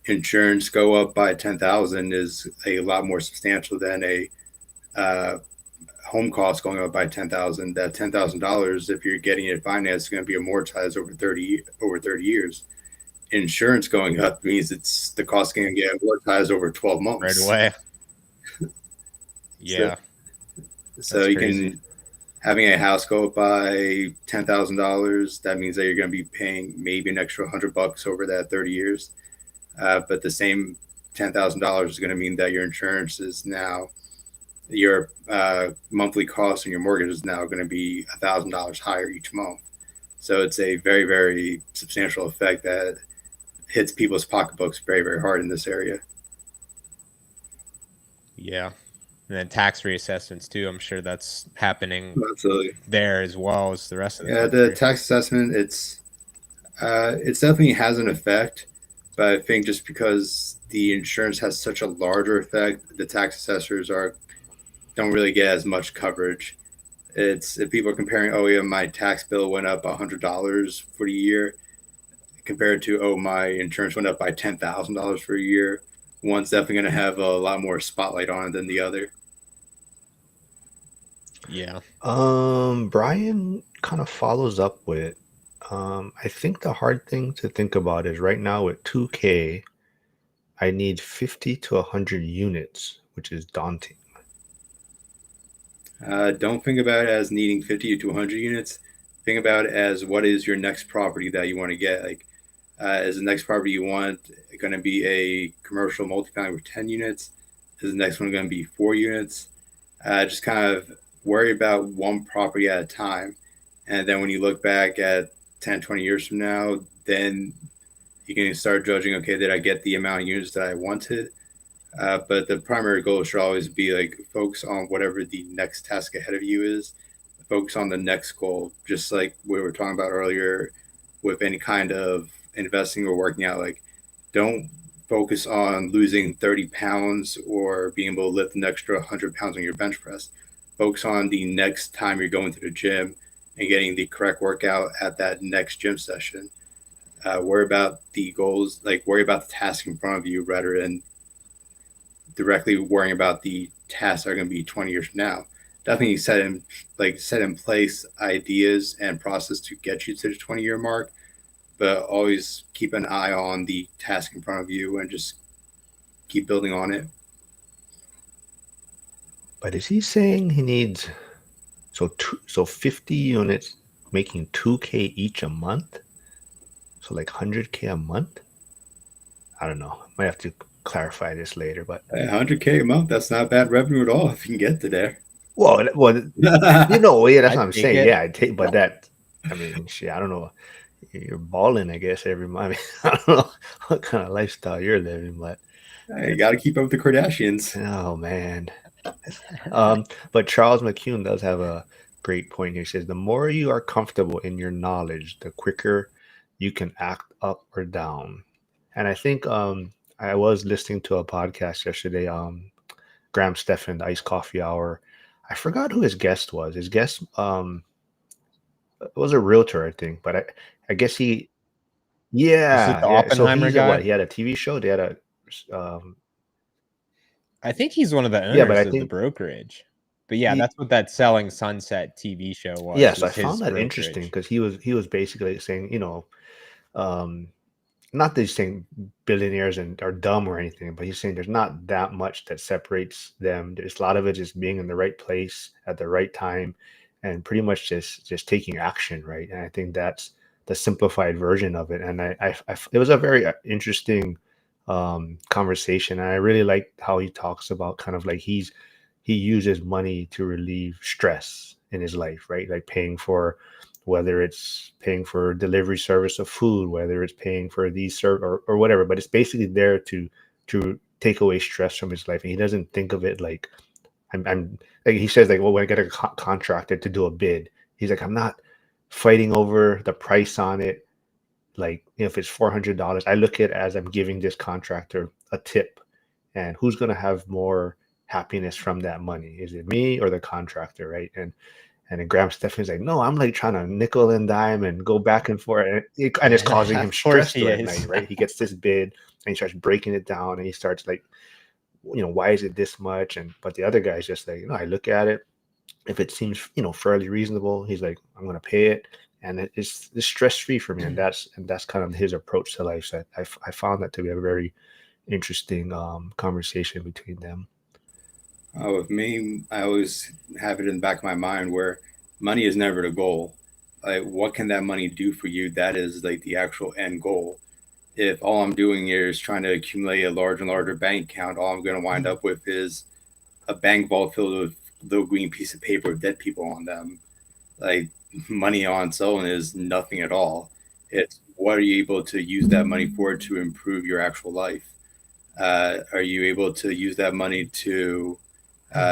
insurance go up by 10,000 is a lot more substantial than a uh, home cost going up by 10,000. That $10,000, if you're getting it financed, is going to be amortized over 30 years. Insurance going up means it's the cost going to get amortized over 12 Right months. away. So, Yeah, so that's you crazy. can having a house go up by $10,000. That means that you're going to be paying maybe an extra $100 over that 30 years. But the same $10,000 is going to mean that your insurance is now your monthly cost and your mortgage is now going to be $1,000 higher each month. So it's a very substantial effect that hits people's pocketbooks very hard in this area. Yeah. And then tax reassessments too. I'm sure that's happening Absolutely. there as well as the rest of the Yeah, the country. tax assessment it's definitely has an effect, but I think just because the insurance has such a larger effect, the tax assessors are don't really get as much coverage. It's if people are comparing, oh yeah, my tax bill went up $100 for the year, compared to oh my insurance went up by $10,000 for a year. One's definitely going to have a lot more spotlight on it than the other. Yeah. Brian kind of follows up with, I think the hard thing to think about is right now with 2K, I need 50 to 100 units, which is daunting. Don't think about it as needing 50 to 100 units. Think about it as what is your next property that you want to get. Like, is the next property you want going to be a commercial multifamily with 10 units? Is the next one going to be 4 units? Just kind of worry about one property at a time. And then when you look back at 10, 20 years from now, then you can start judging, okay, did I get the amount of units that I wanted? But the primary goal should always be like focus on whatever the next task ahead of you is. Focus on the next goal, just like we were talking about earlier with any kind of investing or working out. Like, don't focus on losing 30 pounds or being able to lift an extra 100 pounds on your bench press. Focus on the next time you're going to the gym and getting the correct workout at that next gym session. Worry about the goals, like worry about the task in front of you rather than directly worrying about the tasks that are going to be 20 years from now. Definitely set in place ideas and process to get you to the 20-year mark, but always keep an eye on the task in front of you and just keep building on it. But is he saying he needs so 50 units making 2K each a month? So like 100K a month? I don't know. Might have to clarify this later, but 100K a month, that's not bad revenue at all if you can get to there. well, yeah, that's I'd what I'm take saying. it. Yeah, I take, but that, I mean, shit, I don't know. You're balling, I guess, every month. I mean, I don't know what kind of lifestyle you're living, but You got to keep up with the Kardashians. oh man. But Charles McCune does have a great point here. He says the more you are comfortable in your knowledge, the quicker you can act up or down. And I think I was listening to a podcast yesterday, Graham Stephan, the Iced Coffee Hour. I forgot who his guest was. His guest was a realtor, I think, but I guess he, Is it the yeah. So Oppenheimer he's a what? guy? He had a TV show. They had a I think he's one of the yeah, but I owners of the think brokerage. But yeah, he that's what that Selling Sunset TV show yeah. So I was found his that interesting brokerage. because he was basically saying, um, not that he's saying billionaires and are dumb or anything, but he's saying there's not that much that separates them. There's a lot of it just being in the right place at the right time, and pretty much just taking action, right? And I think that's the simplified version of it. And it was a very interesting conversation, and I really like how he talks about kind of like he uses money to relieve stress in his life, right? Like paying for, whether it's paying for delivery service of food, whether it's paying for or whatever, but it's basically there to take away stress from his life. And he doesn't think of it like I'm like he says like, well, when I get a contractor to do a bid, he's like, I'm not fighting over the price on it. Like, if it's $400, I look at it as I'm giving this contractor a tip, and who's going to have more happiness from that money? Is it me or the contractor, right? And then Graham Stephanie's like, no, I'm like trying to nickel and dime and go back and forth, and it's causing him Of course stress he through at night, is. right? He gets this bid and he starts breaking it down, and he starts like, why is it this much? And but the other guy's just like, I look at it, if it seems fairly reasonable, he's like, I'm gonna pay it, and it's stress free for me, and that's kind of his approach to life. So I found that to be a very interesting conversation between them. With me, I always have it in the back of my mind where money is never the goal. Like, what can that money do for you? That is like the actual end goal. If all I'm doing here is trying to accumulate a larger and larger bank account, all I'm going to wind up with is a bank vault filled with little green piece of paper with dead people on them. Like, money on its own is nothing at all. It's what are you able to use that money for to improve your actual life? Are you able to use that money to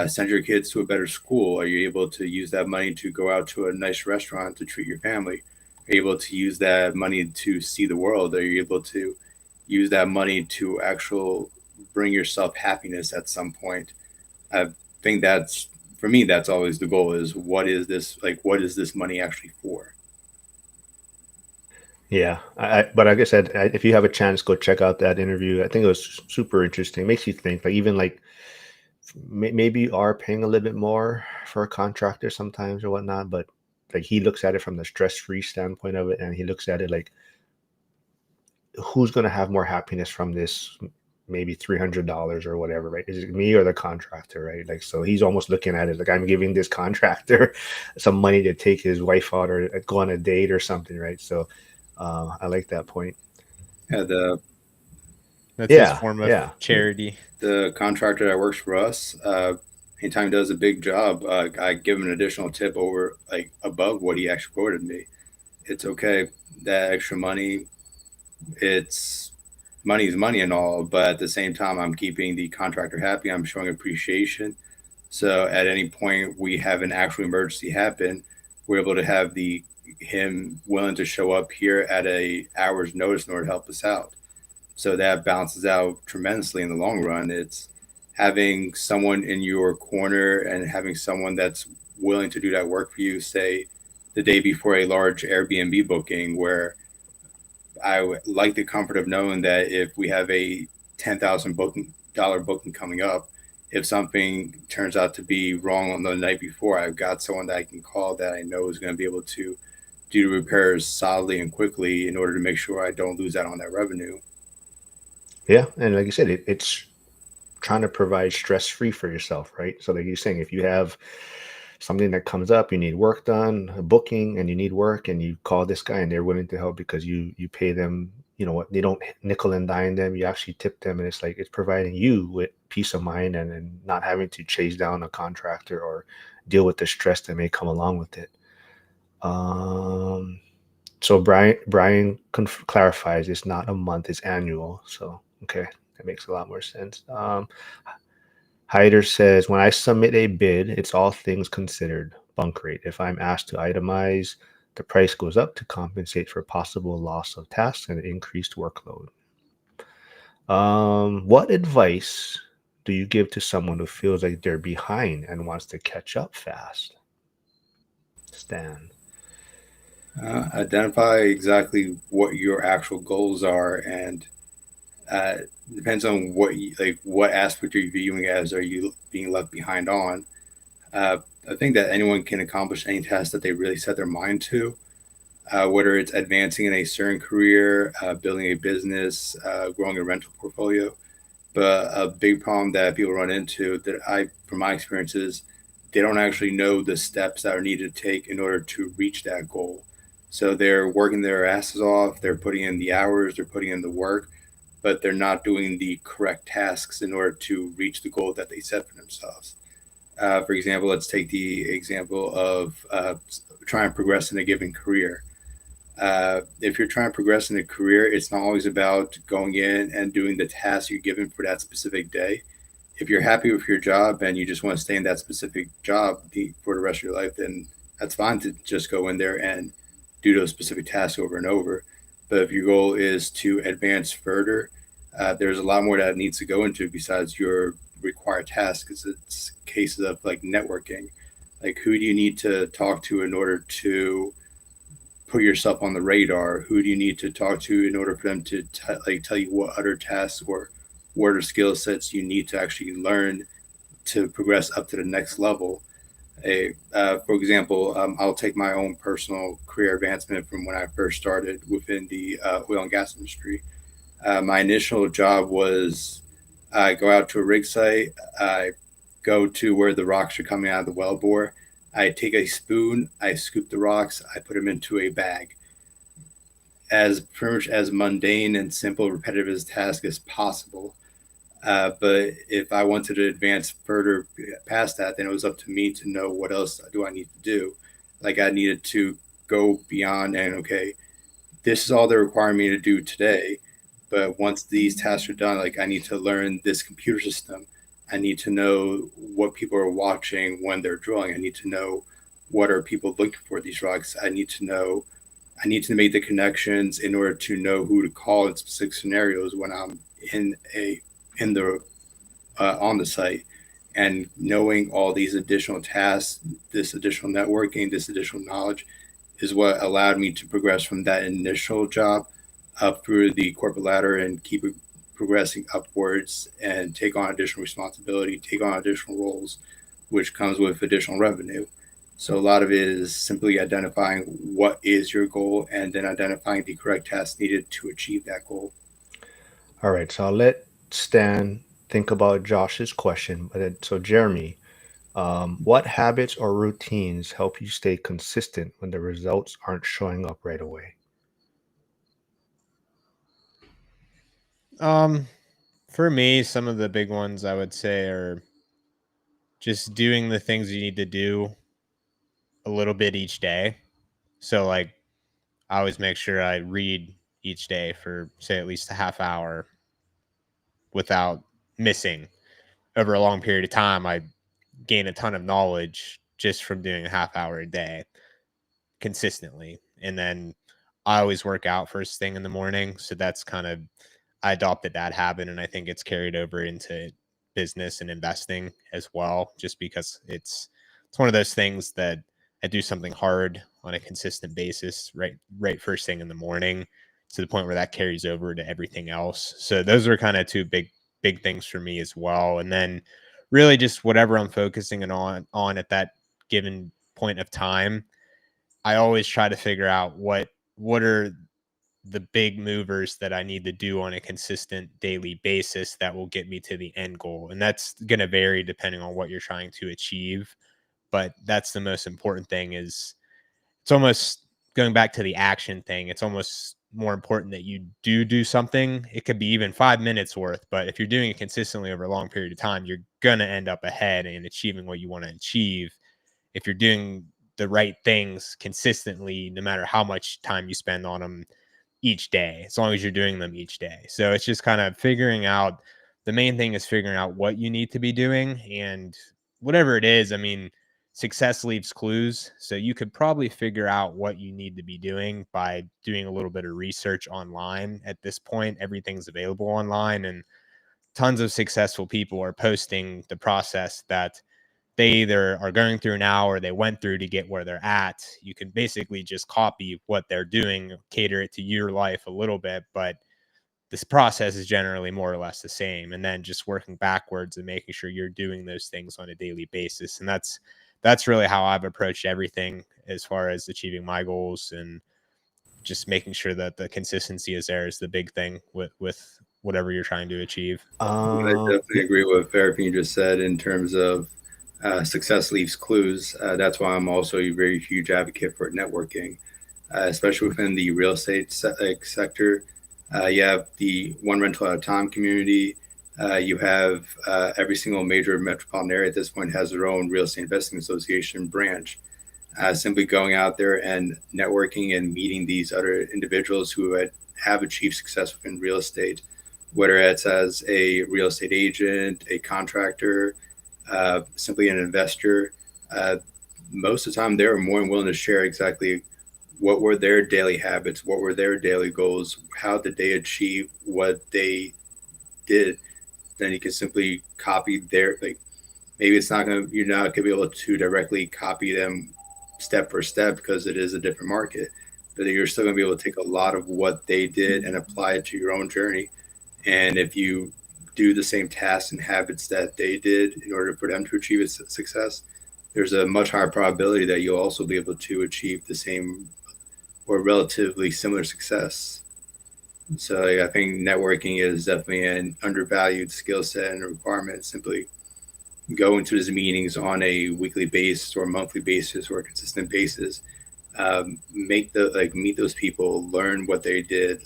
send your kids to a better school? Are you able to use that money to go out to a nice restaurant to treat your family? Are you able to use that money to see the world? Are you able to use that money to actual bring yourself happiness at some point? I think that's for me. That's always the goal: is what is this like? What is this money actually for? Yeah, but like I said, if you have a chance, go check out that interview. I think it was super interesting. It makes you think, like, even like maybe you are paying a little bit more for a contractor sometimes or whatnot, but like he looks at it from the stress-free standpoint of it, and he looks at it like, who's going to have more happiness from this? Maybe $300 or whatever, right? Is it me or the contractor, right? Like, so he's almost looking at it like, I'm giving this contractor some money to take his wife out or go on a date or something, right? So I like that point. Yeah, That's his Yeah, form of yeah, charity. the contractor that works for us, anytime he does a big job, I give him an additional tip over like above what he actually quoted me. It's okay. That extra money, it's money is money and all, but at the same time, I'm keeping the contractor happy. I'm showing appreciation. So at any point we have an actual emergency happen, we're able to have the him willing to show up here at a hour's notice in order to help us out. So that balances out tremendously in the long run. It's having someone in your corner and having someone that's willing to do that work for you, say the day before a large Airbnb booking, where I like the comfort of knowing that if we have a $10,000 booking coming up, if something turns out to be wrong on the night before, I've got someone that I can call that I know is going to be able to do the repairs solidly and quickly in order to make sure I don't lose out on that revenue. yeah. And like you said, it's trying to provide stress free for yourself, right? So like you're saying, if you have something that comes up, you need work done, a booking, and you need work, and you call this guy, and they're willing to help because you pay them. You know what? They don't nickel and dime them. You actually tip them, and it's like it's providing you with peace of mind, and not having to chase down a contractor or deal with the stress that may come along with it. Um, so Brian clarifies it's not a month, it's annual. So okay, that makes a lot more sense. Hyder says, when I submit a bid, it's all things considered, bunk rate. If I'm asked to itemize, the price goes up to compensate for possible loss of tasks and increased workload. What advice do you give to someone who feels like they're behind and wants to catch up fast? Stan. Identify exactly what your actual goals are, and uh, depends on what aspect are you viewing as are you being left behind on. Uh, I think that anyone can accomplish any task that they really set their mind to. whether it's advancing in a certain career, building a business, growing a rental portfolio. But a big problem that people run into, that from my experiences, they don't actually know the steps that are needed to take in order to reach that goal. So they're working their asses off, they're putting in the hours, they're putting in the work, but they're not doing the correct tasks in order to reach the goal that they set for themselves. For example, let's take the example of trying to progress in a given career. If you're trying to progress in a career, it's not always about going in and doing the tasks you're given for that specific day. If you're happy with your job and you just want to stay in that specific job for the rest of your life, then that's fine to just go in there and do those specific tasks over and over. But if your goal is to advance further, there's a lot more that needs to go into besides your required tasks. It's cases of like networking, like who do you need to talk to in order to put yourself on the radar? Who do you need to talk to in order for them to tell you what other tasks or what other skill sets you need to actually learn to progress up to the next level? For example, I'll take my own personal career advancement from when I first started within the oil and gas industry. My initial job was I go out to a rig site, I go to where the rocks are coming out of the well bore. I take a spoon, I scoop the rocks, I put them into a bag. As pretty much as mundane and simple, repetitive as task as possible. But if I wanted to advance further past that, then it was up to me to know what else do I need to do. Like I needed to go beyond and okay, this is all they're requiring me to do today. But once these tasks are done, like I need to learn this computer system. I need to know what people are watching when they're drilling. I need to know what are people looking for these rocks. I need to make the connections in order to know who to call in specific scenarios when I'm in a in the on the site. And knowing all these additional tasks, this additional networking, this additional knowledge is what allowed me to progress from that initial job up through the corporate ladder and keep progressing upwards and take on additional responsibility, take on additional roles, which comes with additional revenue. So a lot of it is simply identifying what is your goal and then identifying the correct tasks needed to achieve that goal. All right, so I'll let Stan think about Josh's question. So Jeremy, what habits or routines help you stay consistent when the results aren't showing up right away? Um, for me, some of the big ones I would say are just doing the things you need to do a little bit each day. So, like, I always make sure I read each day for, say, at least a half hour without missing. Over a long period of time, I gain a ton of knowledge just from doing a half hour a day consistently. And then I always work out first thing in the morning. So that's kind of, I adopted that habit and I think it's carried over into business and investing as well, just because it's one of those things that I do something hard on a consistent basis, right first thing in the morning, to the point where that carries over to everything else. So those are kind of two big things for me as well. And then really just whatever I'm focusing on at that given point of time, I always try to figure out what are the big movers that I need to do on a consistent daily basis that will get me to the end goal. And that's going to vary depending on what you're trying to achieve, but that's the most important thing. Is it's almost going back to the action thing. It's almost more important that you do something. It could be even 5 minutes worth, but if you're doing it consistently over a long period of time, you're going to end up ahead and achieving what you want to achieve. If you're doing the right things consistently, no matter how much time you spend on them each day, as long as you're doing them each day. So it's just kind of figuring out, the main thing is figuring out what you need to be doing, and whatever it is, I mean, success leaves clues. So you could probably figure out what you need to be doing by doing a little bit of research online. At this point, everything's available online, and tons of successful people are posting the process that they either are going through now or they went through to get where they're at. You can basically just copy what they're doing, cater it to your life a little bit, but this process is generally more or less the same. And then just working backwards and making sure you're doing those things on a daily basis. And that's really how I've approached everything as far as achieving my goals. And just making sure that the consistency is there is the big thing with whatever you're trying to achieve. I definitely Yeah. agree with everything you just said in terms of success leaves clues. That's why I'm also a very huge advocate for networking, especially within the real estate sector. You have the one rental at a time community. You have every single major metropolitan area at this point has their own real estate investing association branch. Simply going out there and networking and meeting these other individuals who have achieved success within real estate, whether it's as a real estate agent, a contractor, simply an investor. Uh, Most of the time, they're more than willing to share exactly what were their daily habits, what were their daily goals, how did they achieve what they did. Then you can simply copy their like maybe it's not gonna you're not gonna be able to directly copy them step for step because it is a different market, but you're still gonna be able to take a lot of what they did and apply it to your own journey. And if you do the same tasks and habits that they did in order for them to achieve its success, there's a much higher probability that you'll also be able to achieve the same or relatively similar success. So I think networking is definitely an undervalued skill set and a requirement. Simply go into these meetings on a weekly basis or monthly basis or a consistent basis. Make the meet those people, learn what they did,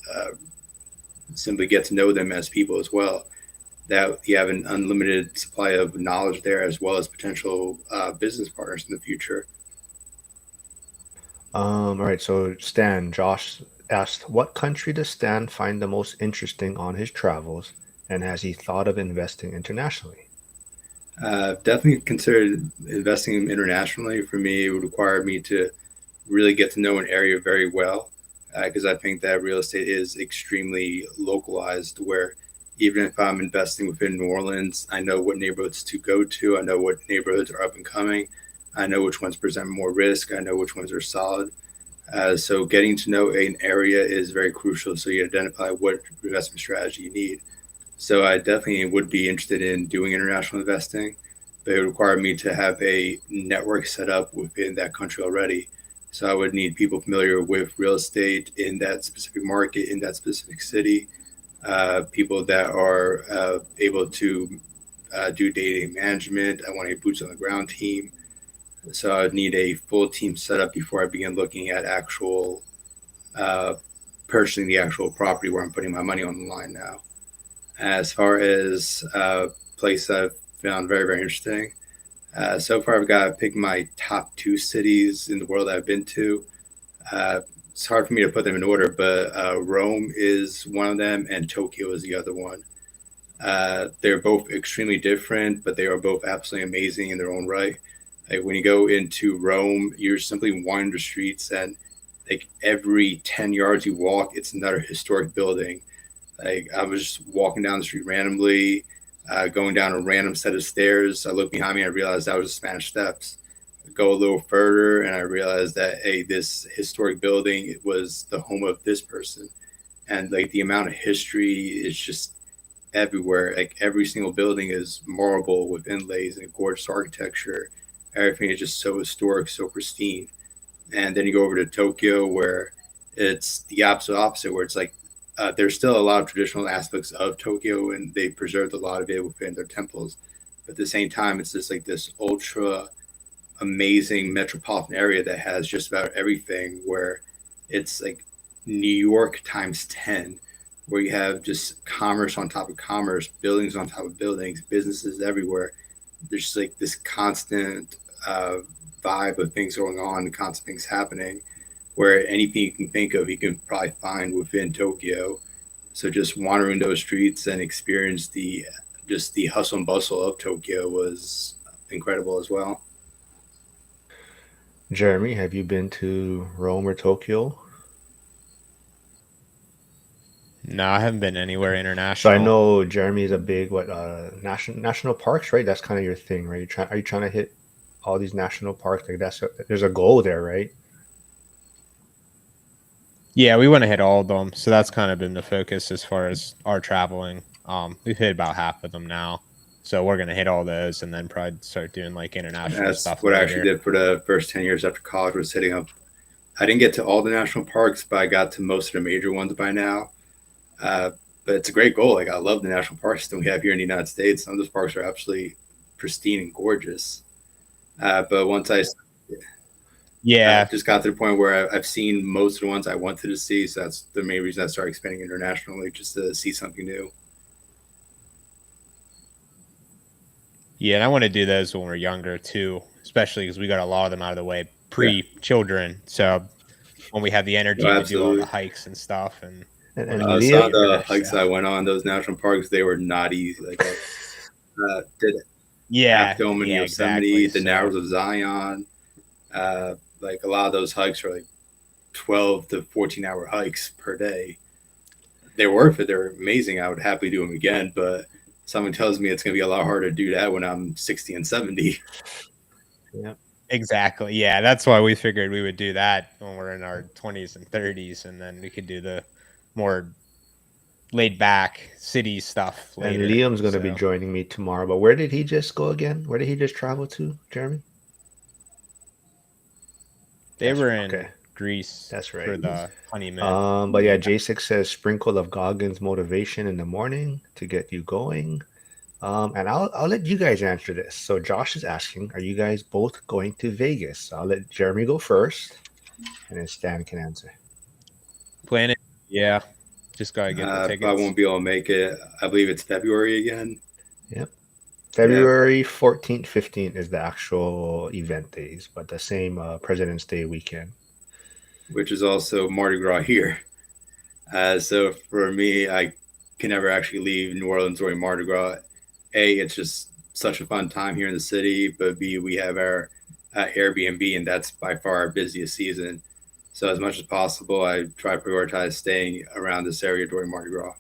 simply get to know them as people as well. That you have an unlimited supply of knowledge there, as well as potential business partners in the future. All right. So Stan, Josh asked, what country does Stan find the most interesting on his travels, and has he thought of investing internationally? Definitely consider investing internationally. For me, it would require me to really get to know an area very well because I think that real estate is extremely localized. Where even if I'm investing within New Orleans, I know what neighborhoods to go to. I know what neighborhoods are up and coming. I know which ones present more risk. I know which ones are solid. So getting to know an area is very crucial. So you identify what investment strategy you need. So I definitely would be interested in doing international investing, but it would require me to have a network set up within that country already. So I would need people familiar with real estate in that specific market, in that specific city, people that are able to do data management. I want a boots on the ground team. So I would need a full team set up before I begin looking at actual uh, purchasing the actual property where I'm putting my money on the line now. As far as place I've found very, very interesting, so far I've got to pick my top two cities in the world I've been to. Uh, it's hard for me to put them in order, but Rome is one of them and Tokyo is the other one. They're both extremely different, but they are both absolutely amazing in their own right. Like when you go into Rome, you're simply wandering the streets, and like every 10 yards you walk, it's another historic building. Like I was just walking down the street randomly, going down a random set of stairs. I looked behind me, I realized that was the Spanish Steps. I go a little further, and I realized that hey, this historic building it was the home of this person, and like the amount of history is just everywhere. Like every single building is marble with inlays and gorgeous architecture. Everything is just so historic, so pristine. And then you go over to Tokyo, where it's the absolute opposite, where it's like there's still a lot of traditional aspects of Tokyo, and they preserved a lot of it within their temples. But at the same time, it's just like this ultra amazing metropolitan area that has just about everything. Where it's like New York times 10, where you have just commerce on top of commerce, buildings on top of buildings, businesses everywhere. There's just like this constant uh, vibe of things going on, constant things happening, where anything you can think of, you can probably find within Tokyo. So just wandering those streets and experience the just the hustle and bustle of Tokyo was incredible as well. Jeremy, have you been to Rome or Tokyo? No, I haven't been anywhere So I international. know Jeremy is a big what national parks, right? That's kind of your thing, right? Are you trying to hit all these national parks? Like there's a goal there, right? Yeah, we want to hit all of them. So that's kind of been the focus as far as our traveling. We've hit about half of them now. So we're gonna hit all those and then probably start doing like international That's stuff what I actually later. did for the first 10 years after college was hitting up I didn't get to all the national parks, but I got to most of the major ones by now. Uh, but it's a great goal. Like I love the national park system we have here in the United States. Some of those parks are absolutely pristine and gorgeous. But once I Yeah, just got to the point where I've seen most of the ones I wanted to see, so that's the main reason I started expanding internationally, just to see something new. yeah, and I want to do those when we're younger too, especially because we got a lot of them out of the way Yeah, pre-children. So when we have the no, energy to do all the absolutely. hikes and stuff, and when the And kids Some get of Liam, the here, hikes so I went on those national parks, they were not easy. Like did half yeah, Dome in yeah, exactly. Yosemite, the So Narrows of Zion. Like a lot of those hikes are like 12 to 14-hour hikes per day. They're worth it. They're amazing. I would happily do them again, but someone tells me it's going to be a lot harder to do that when I'm 60 and 70. yeah, exactly, yeah, that's why we figured we would do that when we're in our 20s and 30s, and then we could do the more laid back city stuff and later. Liam's going to be So joining me tomorrow. But where did he just go again? Where did he just travel to, Jeremy? they were Okay. in Greece That's right. for the honeymoon. But yeah, Yeah. J6 says sprinkle of Goggins motivation in the morning to get you going. And I'll let you guys answer this. So Josh is asking, are you guys both going to Vegas? So I'll let Jeremy go first, and then Stan can answer. Planning. Yeah. Just gotta get the I tickets. won't be able to make it. I believe it's February again. Yep. Yeah, February 14th, 15th is the actual event days, but the same President's Day weekend. which is also Mardi Gras here. So for me, I can never actually leave New Orleans during Mardi Gras. A, it's just such a fun time here in the city, but B, we have our Airbnb, and that's by far our busiest season. So as much as possible, I try to prioritize staying around this area during Mardi Gras.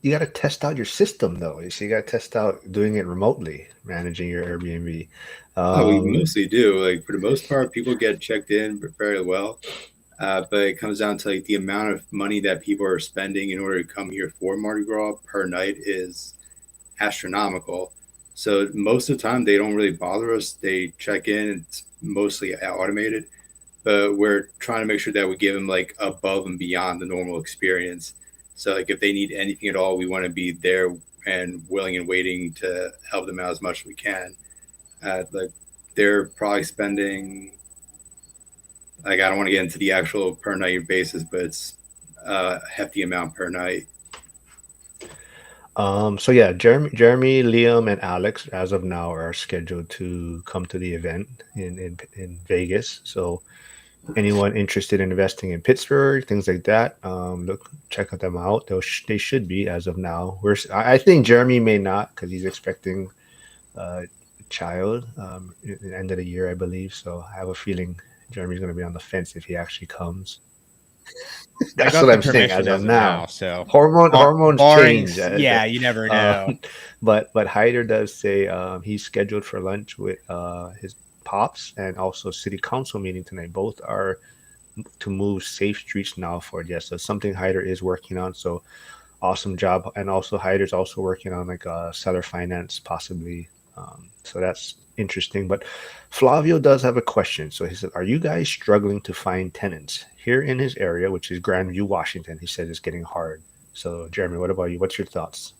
You gotta test out your system though. So you gotta test out doing it remotely, managing your Airbnb. Oh, we Um, mostly do. Like for the most part, people get checked in very well. But it comes down to like the amount of money that people are spending in order to come here for Mardi Gras per night is astronomical. So most of the time they don't really bother us. They check in. It's mostly automated, but we're trying to make sure that we give them like above and beyond the normal experience. So like if they need anything at all, we want to be there and willing and waiting to help them out as much as we can. Like they're probably spending, like I don't want to get into the actual per night basis, but it's a hefty amount per night. so yeah, Jeremy, Liam, and Alex, as of now, are scheduled to come to the event in Vegas. So anyone interested in investing in Pittsburgh, things like that, check them out. They should be as of now. I think Jeremy may not because he's expecting a child at the end of the year, I believe. So I have a feeling Jeremy's going to be on the fence if he actually comes. I That's got what the I'm saying permission as of as of now, now. so Hormones barring, change. yeah, you never Uh, know. but Hyder does say he's scheduled for lunch with his pops and also city council meeting tonight. Both are to move safe streets now for it. Yes, so something Hyder is working on. So awesome job. And also Hyder's also working on like seller finance possibly. So that's interesting. But Flavio does have a question. So he said, are you guys struggling to find tenants here in his area, which is Grandview, Washington? He says it's getting hard. So Jeremy, what about you? What's your thoughts?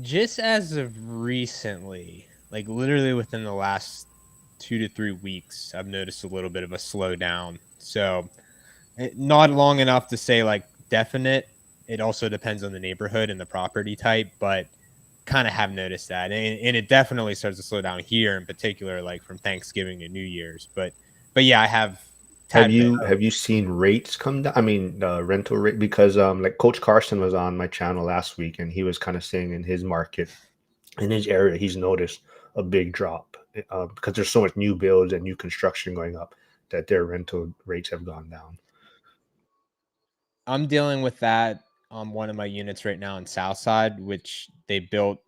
Just as of recently, like literally within the last 2 to 3 weeks, I've noticed a little bit of a slowdown. So not long enough to say like definite. It also depends on the neighborhood and the property type, but kind of have noticed that, and it definitely starts to slow down here in particular, like from Thanksgiving to New Year's. But yeah, I have Have tad bit you of. have you seen rates come down? I mean, rental rate because like Coach Carson was on my channel last week and he was kind of saying in his market, in his area, he's noticed a big drop because there's so much new builds and new construction going up that their rental rates have gone down. I'm dealing with that on one of my units right now in Southside, which they built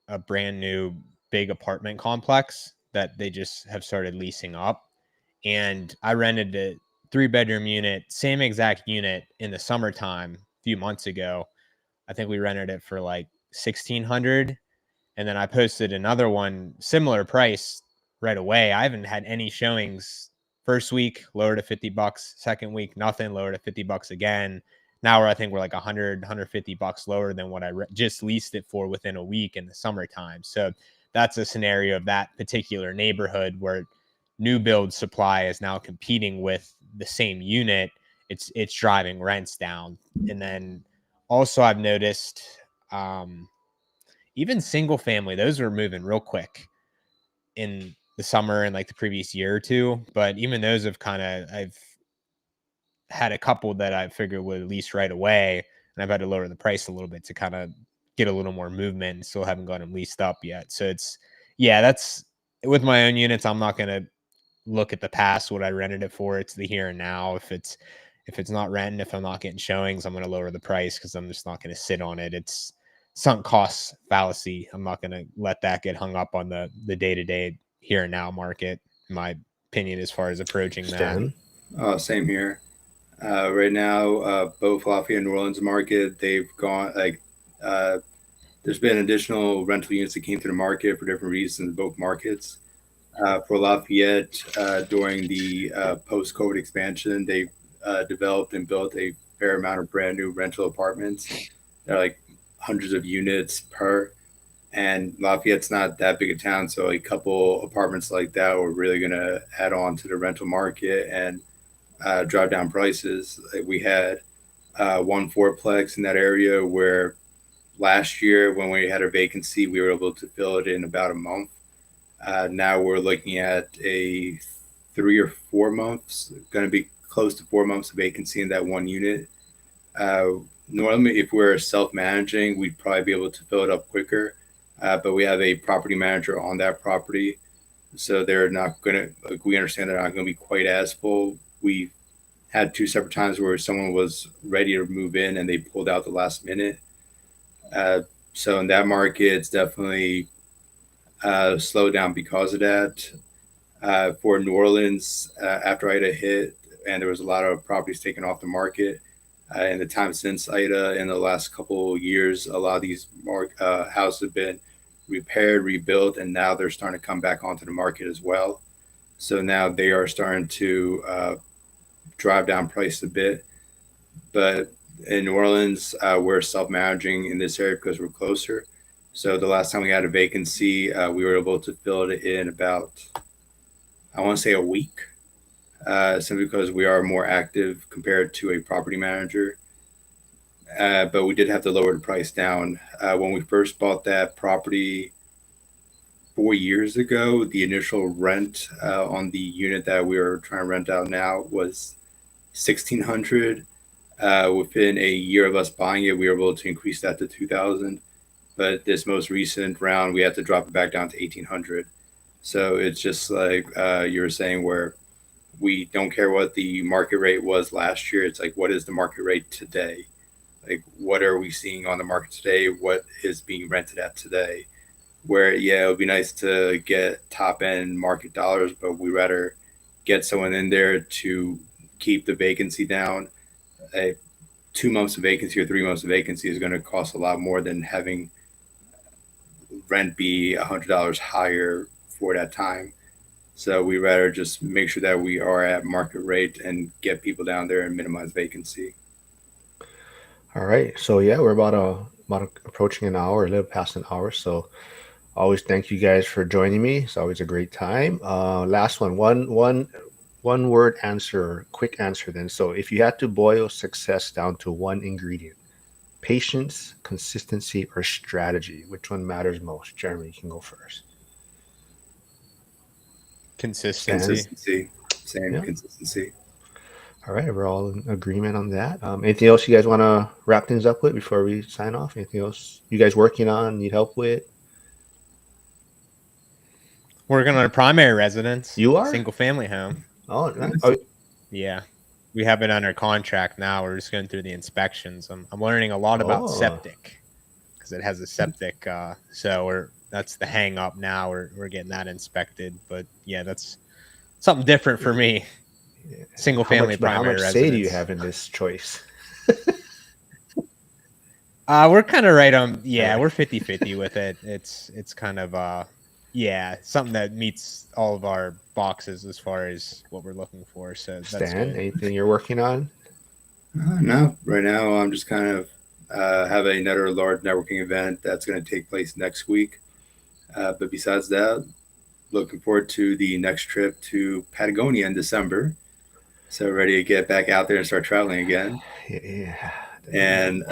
a brand new big apartment complex that they just have started leasing up. And I rented a 3 bedroom unit, same exact unit in the summertime a few months ago. I think we rented it for like 1,600, and then I posted another one similar price right away. I haven't had any showings. First week lower to $50. Second week nothing, lower to $50 again. Now I think we're like $150 lower than what I just leased it for within a week in the summertime. So that's a scenario of that particular neighborhood where new build supply is now competing with the same unit. It's driving rents down. And then also I've noticed even single family, those are moving real quick in the summer and like the previous year or two. But even those have I've had a couple that I figured would lease right away, and I've had to lower the price a little bit to kind of get a little more movement, and still haven't got them leased up yet. So that's with my own units. I'm not going to look at the past, what I rented it for. It's the here and now. If it's not renting, if I'm not getting showings, I'm going to lower the price because I'm just not going to sit on it. It's sunk cost fallacy. I'm not going to let that get hung up on the day-to-day here and now market, in my opinion, as far as approaching Stan? that. Same here. Right now, both Lafayette and New Orleans market, they've gone there's been additional rental units that came to the market for different reasons in both markets. For Lafayette, during the post-COVID expansion, they developed and built a fair amount of brand new rental apartments. They're like hundreds of units per. And Lafayette's not that big a town, so a couple apartments like that were really going to add on to the rental market and drive down prices. We had one fourplex in that area where last year when we had a vacancy, we were able to fill it in about a month. Now we're looking at a 3 or 4 months, going to be close to 4 months of vacancy in that one unit. Normally, if we're self-managing, we'd probably be able to fill it up quicker. But we have a property manager on that property, so they're not going to, like, we understand they're not going to be quite as full. We had 2 separate times where someone was ready to move in and they pulled out the last minute. So in that market, it's definitely slowed down because of that. For New Orleans, after Ida hit, and there was a lot of properties taken off the market, in the time since Ida, in the last couple of years, a lot of these houses have been repaired, rebuilt, and now they're starting to come back onto the market as well. So now they are starting to drive down price a bit. But in New Orleans, we're self-managing in this area because we're closer. So the last time we had a vacancy, we were able to fill it in about, I want to say, a week, simply because we are more active compared to a property manager. But we did have to lower the price down. When we first bought that property 4 years ago, the initial rent on the unit that we were trying to rent out now was $1,600. Within a year of us buying it, we were able to increase that to $2,000. But this most recent round, we had to drop it back down to $1,800. So it's just like you were saying, where we don't care what the market rate was last year. It's like, what is the market rate today? Like, what are we seeing on the market today? What is being rented at today? Where, yeah, it would be nice to get top end market dollars, but we rather get someone in there to keep the vacancy down. 2 months of vacancy or 3 months of vacancy is going to cost a lot more than having rent be $100 higher for that time. So we rather just make sure that we are at market rate and get people down there and minimize vacancy. All right. So yeah, we're about approaching an hour, a little past an hour. So always thank you guys for joining me. It's always a great time. Last one word answer, quick answer then. So if you had to boil success down to one ingredient, patience, consistency, or strategy, which one matters most? Jeremy, you can go first. Consistency. Same. Yeah. Consistency. All right, we're all in agreement on that. Anything else you guys want to wrap things up with before we sign off? Anything else you guys working on, need help with? Working on a primary residence. You are? Single family home. Oh, nice. Yeah. We have it under contract now. We're just going through the inspections. I'm learning a lot about septic because it has a septic. So that's the hang up now. We're getting that inspected. But yeah, that's something different for me. Single family primary residence. How much say do you have in this choice? We're kind of right on. Yeah, we're 50-50 with it. It's kind of Yeah, something that meets all of our boxes as far as what we're looking for. So that's Stan, good. anything you're working on? No, right now I'm just kind of have another large networking event that's going to take place next week. But besides that, looking forward to the next trip to Patagonia in December. So ready to get back out there and start traveling again. Yeah. And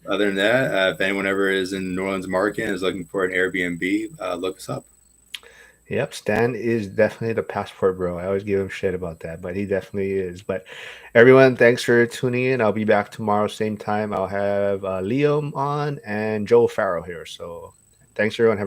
other than that, if anyone ever is in the New Orleans market and is looking for an Airbnb, look us up. Yep, Stan is definitely the passport bro. I always give him shit about that, but he definitely is. But everyone, thanks for tuning in. I'll be back tomorrow, same time. I'll have Liam on and Joel Farrell here. So thanks, everyone. Have